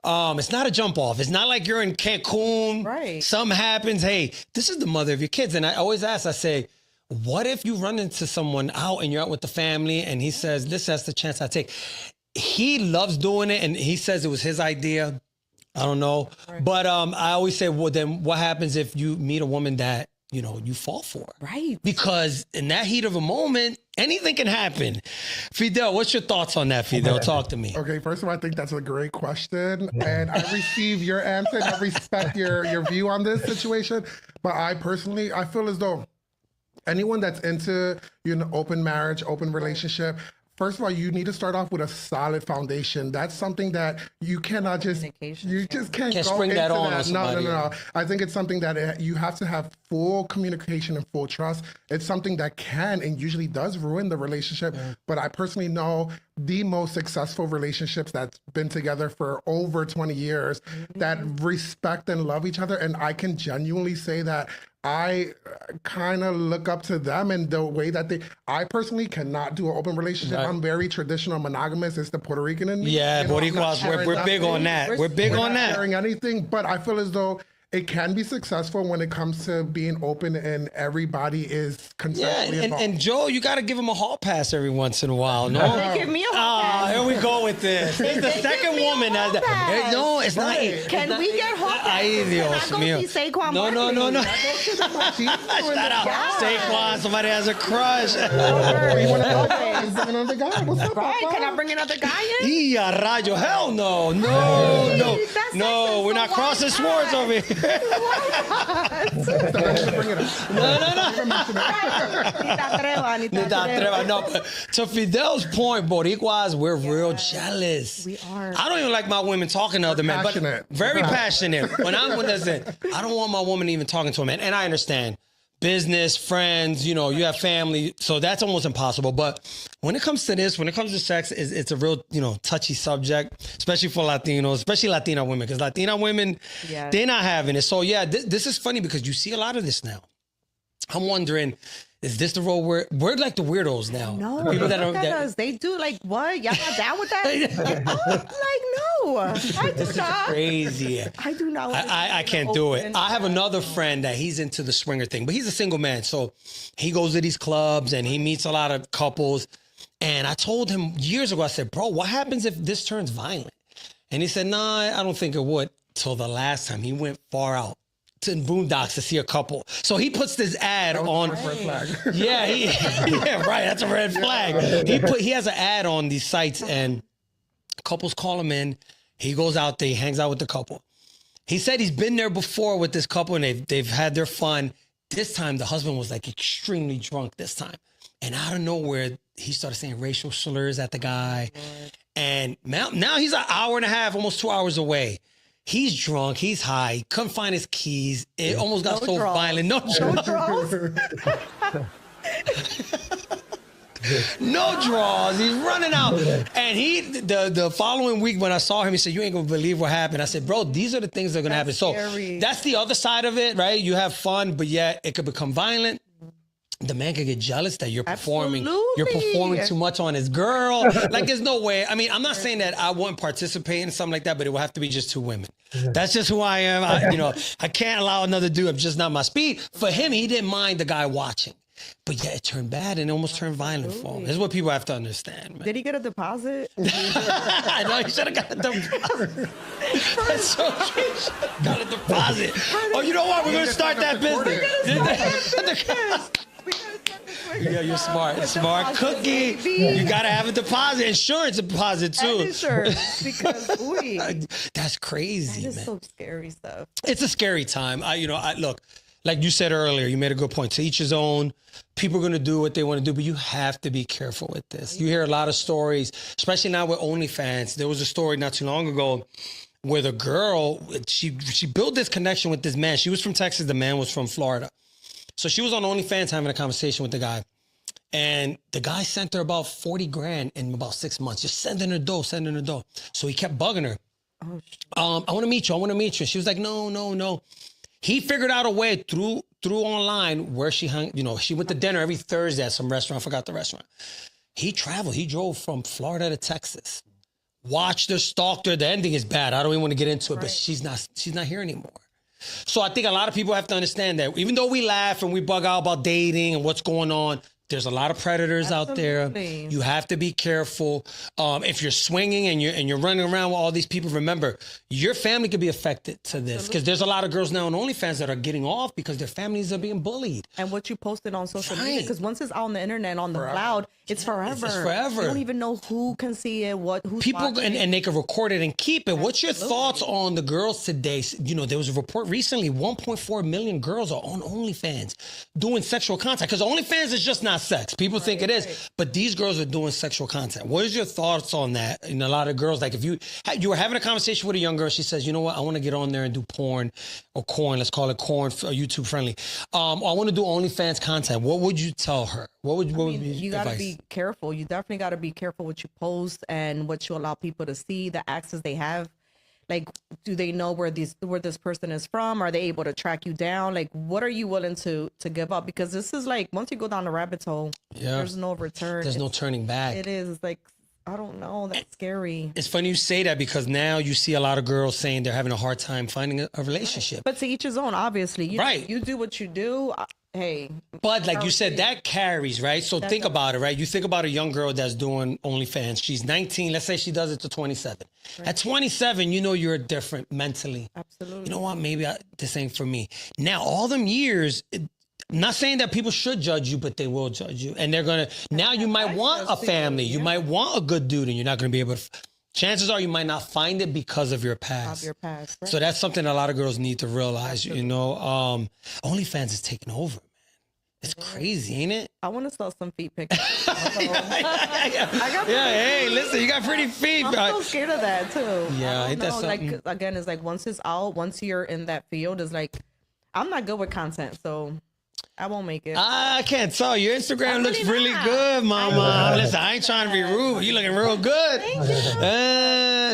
It's not a jump off. It's not like you're in Cancun. Right. Something happens. Hey, this is the mother of your kids. And I always ask, I say, what if you run into someone out and you're out with the family and he says, that's the chance I take. He loves doing it. And he says it was his idea. I don't know. Right. But I always say, well, then what happens if you meet a woman that, you fall for? Right. Because in that heat of a moment, anything can happen. Fidel, what's your thoughts on that, Fidel? Talk to me. Okay, first of all, I think that's a great question. And I receive your answer and I respect your view on this situation. But I feel as though anyone that's into open marriage, open relationship, first of all, you need to start off with a solid foundation. That's something that you cannot just, you just can't go spring into that on that. somebody. No. I think it's something that you have to have full communication and full trust. It's something that can and usually does ruin the relationship. Yeah. But I personally know the most successful relationships that's been together for over 20 years that respect and love each other. And I can genuinely say that I kind of look up to them and the way that I personally cannot do an open relationship. Right. I'm very traditional, monogamous. It's the Puerto Rican in me. Yeah, Boricuas, we're big on that. We're big on that. Sharing anything, but I feel as though it can be successful when it comes to being open and everybody is consensually involved. And Joe, you got to give him a hall pass every once in a while. No, they give me a hall pass. Here we go with this. It's the second woman. No, it's not. Can we get hall pass? Can I go see Saquon? No. Shout out Saquon. Somebody has a crush. You want to bring another guy? What's up? Right? Can I bring another guy in? Rayo, hell no. No, we're not crossing swords over here. No. No, but to Fidel's point, Boricuas, we're real jealous. We are. I don't even like my women talking to other men, but very passionate. When I don't want my woman even talking to a man, and I understand. Business, friends, you have family, so that's almost impossible. But when it comes to this, when it comes to sex, it's a real, touchy subject, especially for Latinos, especially Latina women, because Latina women, they're not having it. So yeah, this is funny because you see a lot of this now. I'm wondering, is this the role we're like the weirdos now? No, people that they do like what? Y'all not down with that? No, I do not. Crazy. I do not. I can't do it. I have another friend that he's into the swinger thing, but he's a single man, so he goes to these clubs and he meets a lot of couples. And I told him years ago, I said, bro, what happens if this turns violent? And he said, nah, I don't think it would. Till the last time he went far out to Boondocks to see a couple. So he puts this ad on. Red flag. Yeah, right. That's a red flag. He has an ad on these sites and couples call him in. He goes out there, he hangs out with the couple. He said he's been there before with this couple and they've had their fun. This time the husband was like extremely drunk this time. And out of nowhere, he started saying racial slurs at the guy. And now he's an hour and a half, almost 2 hours away. He's drunk. He's high. He couldn't find his keys. It almost got so violent. No draws. No draws. He's running out. And the following week when I saw him, he said, you ain't going to believe what happened. I said, bro, these are the things that are going to happen. Scary. So that's the other side of it, right? You have fun, but yet it could become violent. The man could get jealous that you're performing. Absolutely. You're performing too much on his girl. Like, there's no way. I mean, I'm not saying that I wouldn't participate in something like that, but it will have to be just two women. That's just who I am. I can't allow another dude. I'm just not my speed. For him, he didn't mind the guy watching. But yeah, it turned bad and it almost turned violent for him. This is what people have to understand, man. Did he get a deposit? I know he should have got a deposit. That's so true. He should have got a deposit. Oh, you know what? We're going to start that business. Yeah, you're smart. Smart cookie. You got to have a deposit. Insurance deposit, too. And insurance. Because, that's crazy, that is man. So scary stuff. It's a scary time. Look, like you said earlier, you made a good point. To each his own. People are going to do what they want to do, but you have to be careful with this. You hear a lot of stories, especially now with OnlyFans. There was a story not too long ago where the girl, she built this connection with this man. She was from Texas. The man was from Florida. So she was on OnlyFans having a conversation with the guy. And the guy sent her about 40 grand in about 6 months, just sending her dough. So he kept bugging her. I want to meet you. And she was like, no. He figured out a way through online where she hung, she went to dinner every Thursday at some restaurant. I forgot the restaurant. He traveled. He drove from Florida to Texas. Watched her, stalked her. The ending is bad. I don't even want to get into it, but she's not here anymore. So I think a lot of people have to understand that even though we laugh and we bug out about dating and what's going on, there's a lot of predators out there. You have to be careful. If you're swinging and you're running around with all these people, remember, your family could be affected to this because there's a lot of girls now on OnlyFans that are getting off because their families are being bullied. And what you posted on social media, because once it's out on the internet, on the cloud, it's forever. It's forever. You don't even know who can see it, who's people, watching. and they can record it and keep it. What's your thoughts on the girls today? There was a report recently, 1.4 million girls are on OnlyFans doing sexual content because OnlyFans is just not sex. People think it is, but these girls are doing sexual content. What is your thoughts on that? And a lot of girls, like if you were having a conversation with a young girl, she says, you know what, I want to get on there and do porn or corn. Let's call it corn, YouTube friendly. I want to do OnlyFans content. What would you tell her? What would be you got to be careful. You definitely got to be careful what you post and what you allow people to see, the access they have. Like, do they know where this person is from? Are they able to track you down? Like, what are you willing to give up? Because this is like, once you go down the rabbit hole, there's no return. There's no turning back. It is like, I don't know. That's scary. It's funny you say that because now you see a lot of girls saying they're having a hard time finding a relationship. But to each his own, obviously. You do what you do. Hey. But like you said, that carries, right? So think about it, right? You think about a young girl that's doing OnlyFans. She's 19. Let's say she does it to 27. Right. At 27, you're different mentally. Absolutely. You know what? Maybe this ain't for me. Now, all them years... I'm not saying that people should judge you, but they will judge you. And they're going to... Now you might want a family. You might want a good dude, and you're not going to be able to... Chances are you might not find it because of your past. Right. So that's something a lot of girls need to realize, OnlyFans is taking over, man. It's crazy, ain't it? I want to sell some feet pictures. Hey, listen, you got pretty feet. I'm so scared of that, too. Yeah, ain't that something? Like, again, it's like once it's out, once you're in that field, it's like, I'm not good with content, so... I won't make it. I can't tell. Your Instagram looks really good, mama. Listen, I ain't trying to be rude, but you looking real good.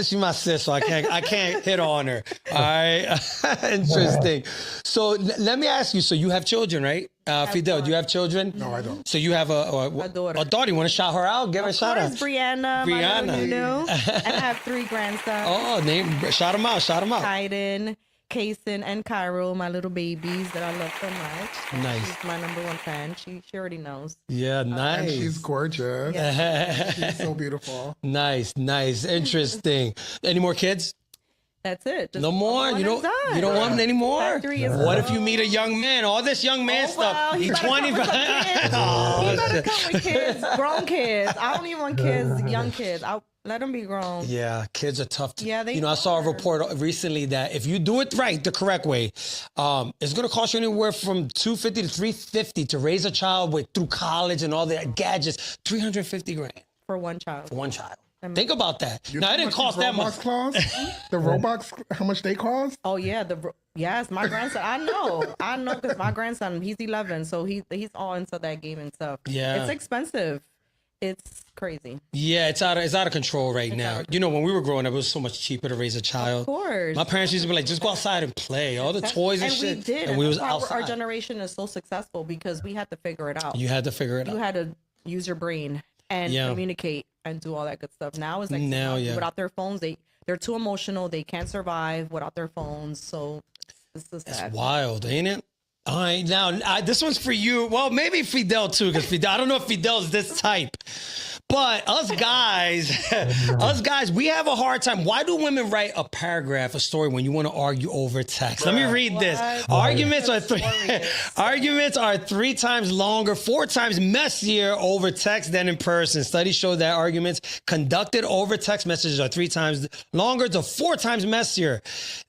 She's my sis, so I can't hit on her. All right. Interesting. So let me ask you, so you have children, right? Fidel, do you have children? No, I don't. So you have a daughter. A daughter. You want to shout her out? Give her a shout out. Brianna. And I have 3 grandsons. Shout them out. Kaiden, Kaysen, and Cairo, my little babies that I love so much. Nice. She's my number 1 fan. She already knows. Yeah, nice. And she's gorgeous. Yeah. She's so beautiful. Nice. Interesting. Any more kids? That's it. Just no more? You don't want any more? What if you meet a young man? All this young man stuff. He's 25. He better come with kids, grown kids. I don't even want kids, young kids. Let them be grown. Yeah, kids are tough. They I saw a report recently that if you do it right, the correct way, it's going to cost you anywhere from $250 to $350 to raise a child through college and all the gadgets. $350 grand for one child. Think about that. Now, it didn't cost that much. The Roblox, how much they cost? Oh, yeah. Yes, my grandson. I know because my grandson, he's 11, so he's all into that gaming stuff. Yeah. It's expensive. It's crazy. Yeah, it's out of control right now. When we were growing up, it was so much cheaper to raise a child. Of course. My parents used to be like, just go outside and play. All the toys and shit. We did. And we was outside. Our generation is so successful because we had to figure it out. You had to figure it out. You had to use your brain and communicate and do all that good stuff. Now it's like without their phones, they're too emotional. They can't survive without their phones. So it's wild, ain't it? All right, now this one's for you. Well, maybe Fidel too, because I don't know if Fidel's this type. But us guys, we have a hard time. Why do women write a paragraph, a story, when you want to argue over text? Let me read this. Arguments are 3 times longer, 4 times messier over text than in person. Studies show that arguments conducted over text messages are 3 times longer to 4 times messier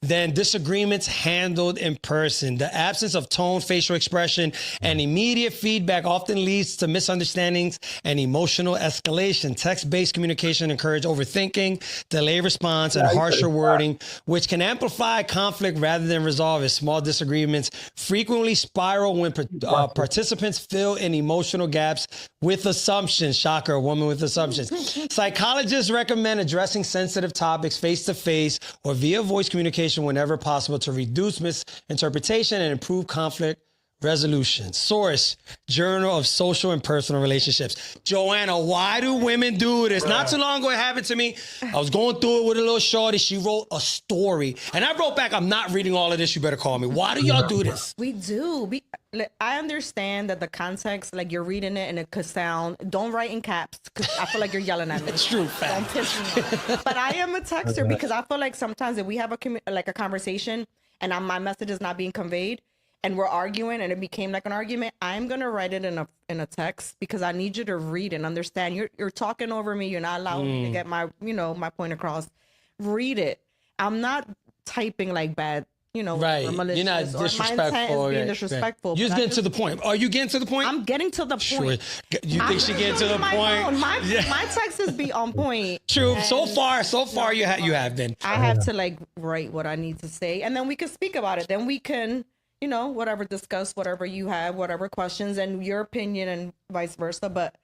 than disagreements handled in person. The absence of tone, facial expression, and immediate feedback often leads to misunderstandings and emotional escalation. Text-based communication encourages overthinking, delayed response, and harsher wording, which can amplify conflict rather than resolve it. Small disagreements frequently spiral when participants fill in emotional gaps with assumptions. Shocker, a woman with assumptions. Psychologists recommend addressing sensitive topics face-to-face or via voice communication whenever possible to reduce misinterpretation and improve conflict resolution. Source, Journal of Social and Personal Relationships. Johana, why do women do this? Not too long ago, it happened to me. I was going through it with a little shorty. She wrote a story. And I wrote back, I'm not reading all of this. You better call me. Why do y'all do this? We do. I understand that the context, like you're reading it and it could sound, don't write in caps because I feel like you're yelling at me. It's true. Don't piss me off. But I am a texter because I feel like sometimes if we have a conversation and my message is not being conveyed, and we're arguing and it became like an argument, I'm going to write it in a text because I need you to read and understand. You're talking over me. You're not allowing me to get my point across. Read it. I'm not typing like bad, right. You're not disrespectful. Being disrespectful. You're getting to the point. Are you getting to the point? I'm getting to the point. Sure. You think she getting to the point? My texts be on point. True. So far, you have been. I have to write what I need to say, and then we can speak about it. Then we can, discuss whatever you have, whatever questions and your opinion and vice versa. But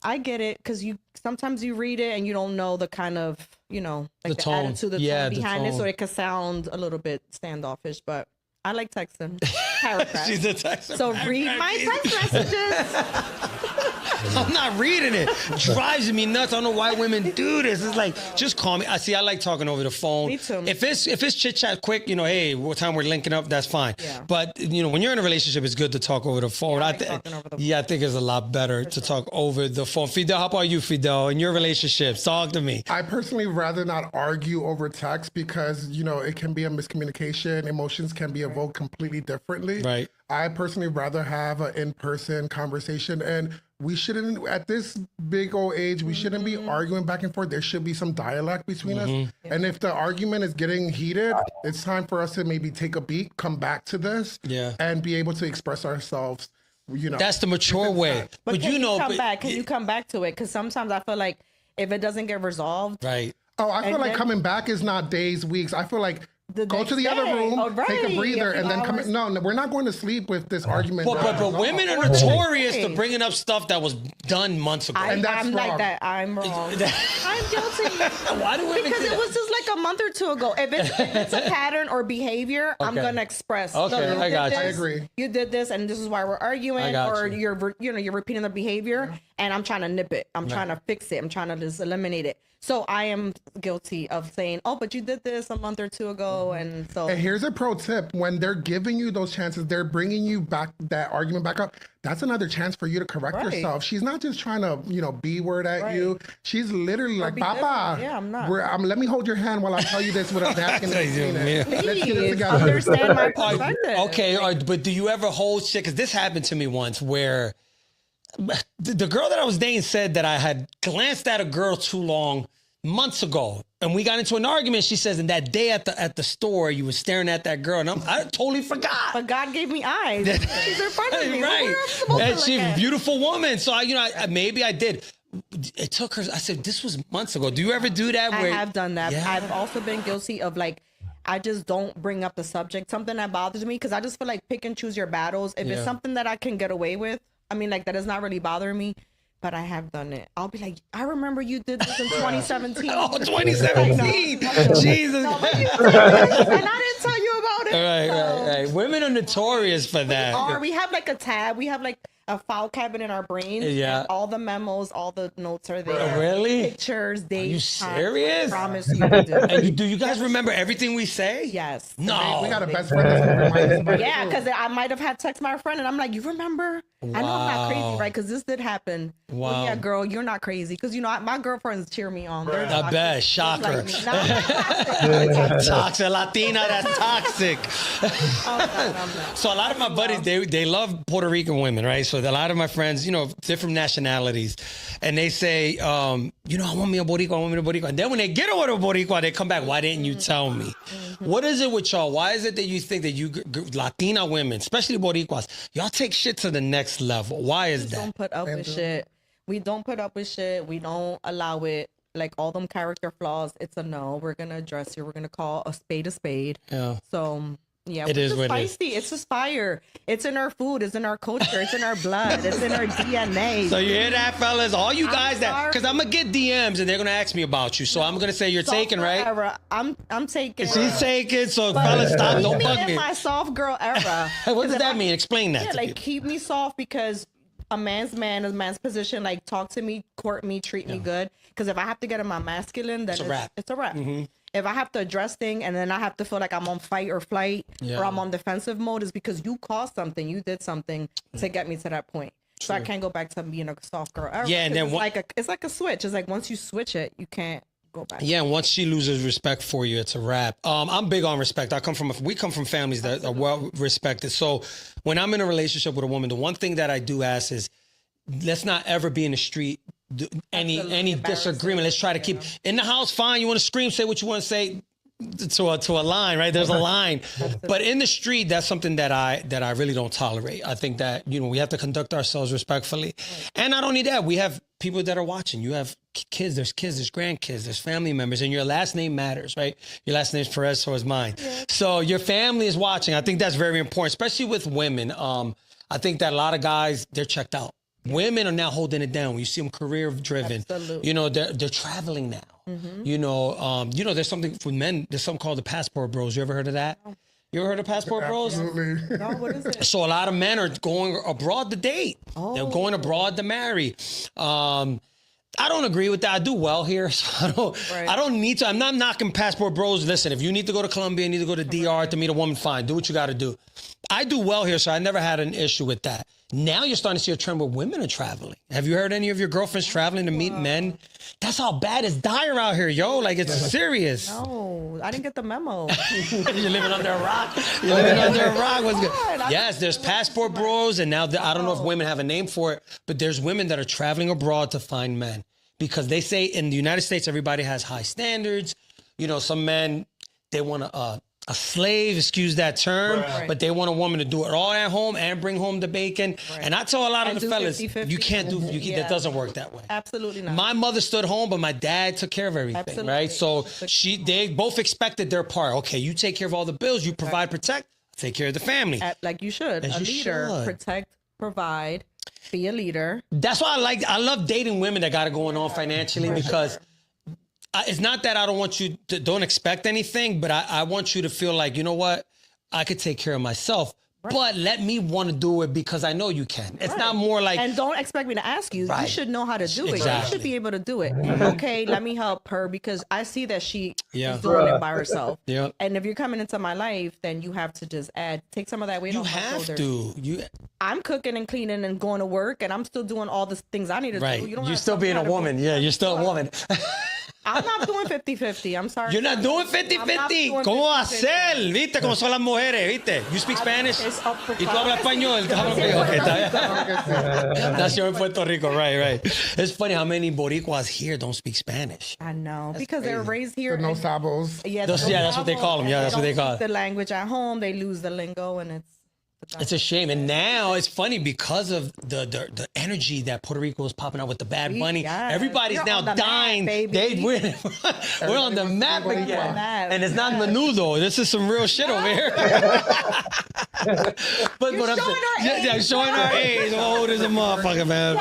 I get it because sometimes you read it and you don't know the kind of, the tone. Attitude, the tone behind it. So it could sound a little bit standoffish, but I like texting. Paragraphs. She's a texter. So read my text messages. I'm not reading it. Drives me nuts. I don't know why women do this. It's like, just call me. I like talking over the phone. Me too. If it's chit chat quick, hey, what time we're linking up, that's fine. Yeah. But when you're in a relationship, it's good to talk over the phone. I think it's a lot better to talk over the phone. Fidel, how about you, Fidel? In your relationships, talk to me. I personally rather not argue over text because it can be a miscommunication. Emotions can be evoked completely differently. Right. I personally rather have an in-person conversation, and we shouldn't, at this big old age, we shouldn't be arguing back and forth. There should be some dialogue between us. And if the argument is getting heated, it's time for us to maybe take a beat, come back to this, and be able to express ourselves. That's the mature way. But can you come back to it? Because sometimes I feel like if it doesn't get resolved, right. Oh, I feel like coming back is not days, weeks. I feel like go to the other room, take a breather, and then come in. No, we're not going to sleep with this argument. But women are notorious to bringing up stuff that was done months ago. And that's I'm wrong. like that. I'm wrong. I'm guilty. Why do women Because do it that? was just like a month or two ago. If it's a pattern or behavior, I'm gonna express. Okay, I got you. I agree. You did this, and this is why we're arguing, or you're repeating the behavior, and I'm trying to nip it. I'm trying to fix it. I'm trying to just eliminate it. So I am guilty of saying, oh, but you did this a month or two ago. And so. And here's a pro tip. When they're giving you those chances, they're bringing you back that argument back up. That's another chance for you to correct yourself. She's not just trying to, B-word at you. She's literally like, Papa, I'm not. Let me hold your hand while I tell you this with a napkin. Let's get it together. Understand my perspective. Okay, but do you ever hold shit? Because this happened to me once where the girl that I was dating said that I had glanced at a girl too long months ago, and we got into an argument. She says, and that day at the store, you were staring at that girl, and I totally forgot. But God gave me eyes. She's in front of me. Right. And she's a beautiful woman. So maybe I did. It took her. I said, this was months ago. Do you ever do that? I have done that. Yeah. I've also been guilty of I just don't bring up the subject, something that bothers me, because I just feel like pick and choose your battles. If it's something that I can get away with, that is not really bothering me, but I have done it. I'll be like, I remember you did this in 2017. Oh, 2017. Jesus. No, but you did this, and I didn't tell you about it. Right. Women are notorious for that. We have a tab. We have a file cabinet in our brains. Yeah. All the memos, all the notes are there. Really? Pictures, dates. Are you serious? I promise you we do. And do you guys remember everything we say? Yes. No. We got a best friend that's going to remind us about it. Yeah, because I might have had text my friend, and I'm like, you remember? Wow. I know I'm not crazy, like, because this did happen. Wow. Well, yeah, girl, you're not crazy. Because, you know, my girlfriends cheer me on. I bet. Shocker. Toxic. Latina, that's toxic. So a lot of my buddies, they love Puerto Rican women, right? So a lot of my friends, you know, different nationalities, and they say, you know, I want me a Boricua. And then when they get over to Boricua, they come back, why didn't you tell me? What is it with y'all? Why is it that you think that you Latina women, especially Boricuas, y'all take shit to the next level? Why is that? We don't put up with shit. We don't put up with shit. We don't allow it. Like, all them character flaws, it's a no. We're going to address you. We're going to call a spade a spade. Yeah. So, yeah. It is what it is. It's just fire. It's in our food. It's in our culture. It's in our blood. It's in our DNA. So you hear that, fellas? All you guys because I'm going to get DMs and they're going to ask me about you. So I'm going to say you're taken, right? Era. I'm taking. She's taken. So fellas, stop. Don't bug me. In my soft girl era. What does that mean? Explain that to like, people. keep me soft because a man's position, like, talk to me, court me, treat me good. Because if I have to get in my masculine, then it's a wrap. Mm-hmm. If I have to address things and then I have to feel like I'm on fight or flight or I'm on defensive mode, is because you caused something, you did something to get me to that point. So I can't go back to being a soft girl era. Yeah, and then it's like a switch. It's like once you switch it, you can't go back. Yeah, and once she loses respect for you, it's a wrap. I'm big on respect. We come from families that are well respected. So when I'm in a relationship with a woman, the one thing that I do ask is, let's not ever be in the street any disagreement. Let's try to keep in the house. Fine, you want to scream, say what you want to say to a line, right? There's a line, but in the street, that's something that I really don't tolerate. I think that, you know, we have to conduct ourselves respectfully, and not only that, we have people that are watching. You have kids, there's grandkids, there's family members, and your last name matters, right? Your last name is Perez, so is mine. Yeah. So your family is watching. I think that's very important, especially with women. I think that a lot of guys, they're checked out. Women are now holding it down. You see them career driven. Absolutely. You know, they're traveling now. Mm-hmm. You know, there's something for men. There's something called the passport bros. You ever heard of that? You ever heard of passport bros? Absolutely. No, what is it? So a lot of men are going abroad to date. Oh. They're going abroad to marry. I don't agree with that. I do well here, so I don't need to. I'm not knocking passport bros. Listen, if you need to go to Colombia, you need to go to DR to meet a woman, fine. Do what you got to do. I do well here, so I never had an issue with that. Now you're starting to see a trend where women are traveling. Have you heard any of your girlfriends traveling to meet men? That's how bad it's dire out here, yo. Like, it's serious. No, I didn't get the memo. You're living under a rock. You're living under a rock. What's good? Yes, there's passport bros, and now I don't know if women have a name for it, but there's women that are traveling abroad to find men. Because they say in the United States, everybody has high standards. You know, some men, they want a slave, excuse that term, but they want a woman to do it all at home and bring home the bacon. Right. And I tell a lot of the fellas, 50-50. You can't do, that doesn't work that way. Absolutely not. My mother stood home, but my dad took care of everything, absolutely. Right? So they both expected their part. Okay, you take care of all the bills, you provide, protect, take care of the family. Like you should. As a leader, protect, provide. Be a leader. That's why I love dating women that got it going on financially, because it's not that I don't want you to, don't expect anything, but I want you to feel like, you know what, I could take care of myself, but let me want to do it because I know you can. It's not more like... And don't expect me to ask you. You should know how to do it. You should be able to do it. Okay, let me help her because I see that she is doing it by herself. Yeah. And if you're coming into my life, then you have to just take some of that weight off my shoulders. You have to. I'm cooking and cleaning and going to work, and I'm still doing all the things I need to do. You're still being a woman. Yeah, you're still a woman. I'm not doing 50-50. I'm sorry. You're not doing 50-50. ¿Cómo va a ser? ¿Viste cómo son las mujeres? ¿Viste? You speak Spanish? ¿Y tú hablas español? Okay, nació en Puerto Rico. Right. It's funny how many Boricuas here don't speak Spanish. I know. Because they're raised here. The no sabos. Yeah, that's what they call them. Yeah, that's what they call it. The language at home, they lose the lingo, and it's a shame. And now it's funny because of the energy that Puerto Rico is popping out with the Bad Bunny. Yes. Everybody's now dying. We're on the map again. And it's not menudo. This is some real shit over here. But what I'm saying, showing our age. I'm old as a motherfucker, man.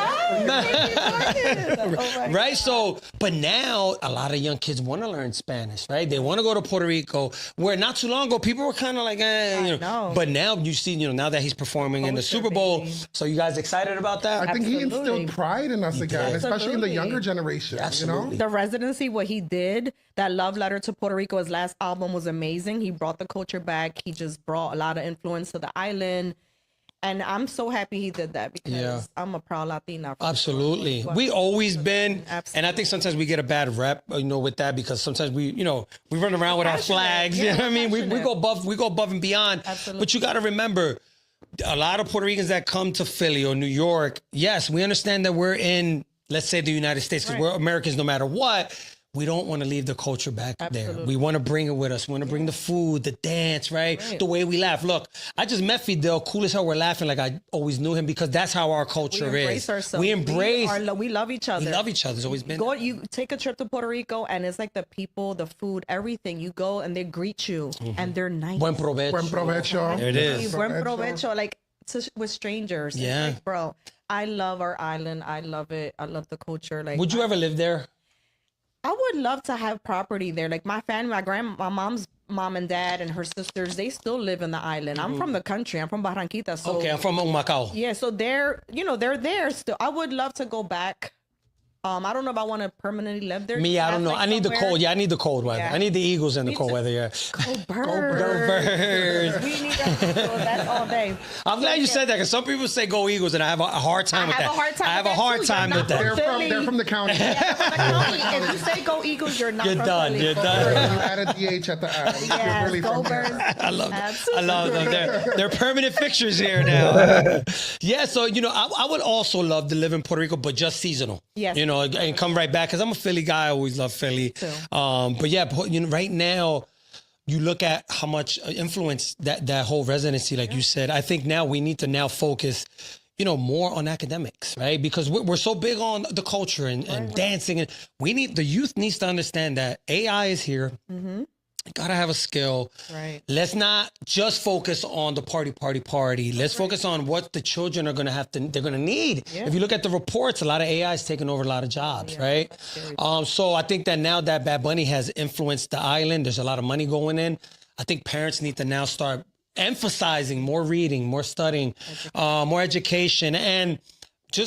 Right? So, but now a lot of young kids want to learn Spanish, right? They want to go to Puerto Rico, where not too long ago, people were kind of like, you know. But now you see, now that he's performing in the Super Bowl. So you guys excited about that? I think he instilled pride in us again, especially in the younger generation. Absolutely. You know? The residency, what he did, that love letter to Puerto Rico, his last album was amazing. He brought the culture back. He just brought a lot of influence to the island. And I'm so happy he did that because I'm a proud Latina. Absolutely. Sure. We always been, Absolutely. and I think sometimes we get a bad rep, with that, because sometimes we run around with our flags. You know what I mean? We go above and beyond. Absolutely. But you got to remember, a lot of Puerto Ricans that come to Philly or New York, yes, we understand that we're in, let's say, the United States, because we're Americans no matter what. We don't want to leave the culture back there. We want to bring it with us. We want to bring the food, the dance, right? The way we laugh. Look, I just met Fidel. Cool as hell. We're laughing like I always knew him, because that's how our culture is. We embrace ourselves. We embrace. We love each other. We love each other. It's always been. You take a trip to Puerto Rico, and it's like the people, the food, everything. You go and they greet you, and they're nice. Buen provecho. Buen provecho. There it is. Buen provecho. Like with strangers. Yeah. Like, bro, I love our island. I love it. I love the culture. Like, would you ever live there? I would love to have property there. Like my family, my mom's mom and dad and her sisters, they still live in the island. I'm from the country. I'm from Barranquita. So okay, I'm from Macau. yeah, so they're there still. I would love to go back. I don't know if I want to permanently live there. Me, I don't know. Like I need the cold. Yeah, I need the cold weather. Yeah. I need the Eagles in the cold weather. Yeah. Go birds. Go birds. We need that all day. I'm glad you said that, because some people say go Eagles, and I have a hard time with that. I have a hard time with that. They're from the county. Yeah, from the county. If you say go Eagles, you're not. You're from done. Philly. You're Go done. Birds. You add a DH at the end. Yes, You're really go from birds. there. I love them. Absolutely. I love them. They're permanent fixtures here now. Yeah, so I would also love to live in Puerto Rico, but just seasonal. Yes. And come right back, because I'm a Philly guy. I always love Philly. Too. But yeah, right now, you look at how much influence that whole residency, like you said. I think now we need to now focus, more on academics, right? Because we're so big on the culture and dancing, and the youth needs to understand that AI is here. Mm-hmm. Gotta have a skill. Right. Let's not just focus on the party. Let's focus on what the children are gonna they're gonna need. Yeah. If you look at the reports, a lot of AI is taking over a lot of jobs, right? So I think that now that Bad Bunny has influenced the island, there's a lot of money going in. I think parents need to now start emphasizing more reading, more studying, more education, and you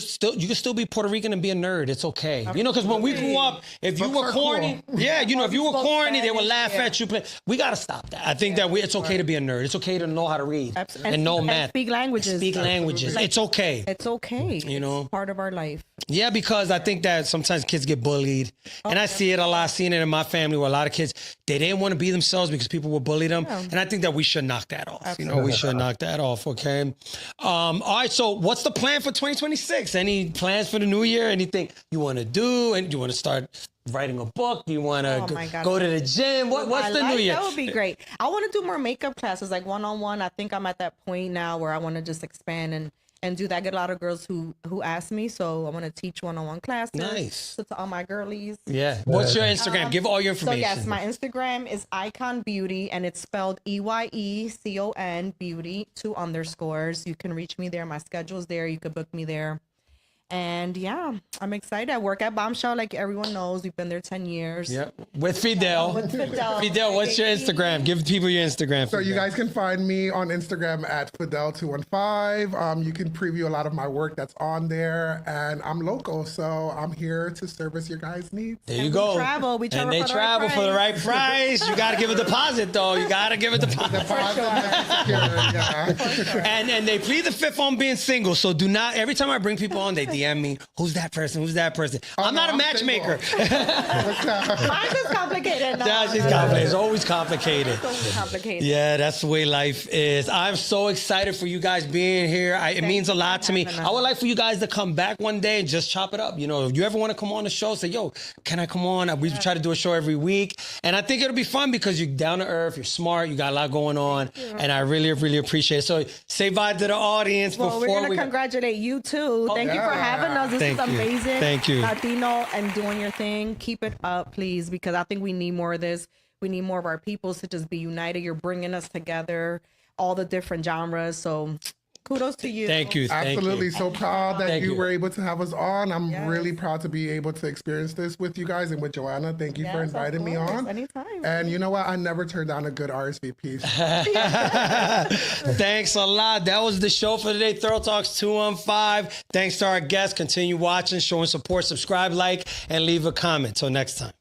can still be Puerto Rican and be a nerd. It's okay. Because when we grew up, if you were corny, if you were corny, they would laugh at you. We got to stop that. I think that it's okay to be a nerd. It's okay to know how to read and know math. Speak languages. It's okay. It's okay. It's part of our life. Yeah, because I think that sometimes kids get bullied. And I see it a lot. I've seen it in my family where a lot of kids, they didn't want to be themselves because people would bully them. Yeah. And I think that we should knock that off. Absolutely. We should knock that off, okay? All right, so what's the plan for 2026? Any plans for the new year? Anything you want to do? And you want to start writing a book? Do you want to go to the gym? What's the new year? That would be great. I want to do more makeup classes, like one-on-one. I think I'm at that point now where I want to just expand and do that. I get a lot of girls who ask me, so I want to teach one-on-one classes. Nice. So to all my girlies. Yeah. What's your Instagram? Give all your information. So yes, my Instagram is Icon Beauty, and it's spelled EYECON Beauty, 2 underscores. You can reach me there. My schedule's there. You could book me there. And yeah, I'm excited. I work at Bombshell, like everyone knows. We've been there 10 years. Yeah, with Fidel. Fidel, what's your Instagram? Give people your Instagram. So you guys can find me on Instagram at Fidel215. You can preview a lot of my work that's on there, and I'm local, so I'm here to service your guys' needs. There you go. We travel. And they travel for the right price. You got to give a deposit, though. You got to give a deposit. And they plead the fifth on being single. So do not. Every time I bring people on, they DM me, who's that person? I'm not a matchmaker. Mine's is complicated. She's complicated. It's always complicated. It's always complicated. Yeah, that's the way life is. I'm so excited for you guys being here. It means a lot to me. I would like for you guys to come back one day and just chop it up. If you ever want to come on the show, say, yo, can I come on? We try to do a show every week. And I think it'll be fun because you're down to earth, you're smart, you got a lot going on. And I really, really appreciate it. So say bye to the audience before we're going to congratulate you too. Thank you for having us. This is amazing. Thank you. Latino and doing your thing. Keep it up, please, because I think we need more of this. We need more of our peoples to just be united. You're bringing us together, all the different genres. So kudos to you. Thank you. Absolutely. So proud that you were able to have us on. I'm really proud to be able to experience this with you guys and with Johana. Thank you for inviting me on. Anytime. And you know what? I never turned down a good RSVP. Thanks a lot. That was the show for today. Thorough Talks 215. Thanks to our guests. Continue watching, showing support, subscribe, like, and leave a comment. Till next time.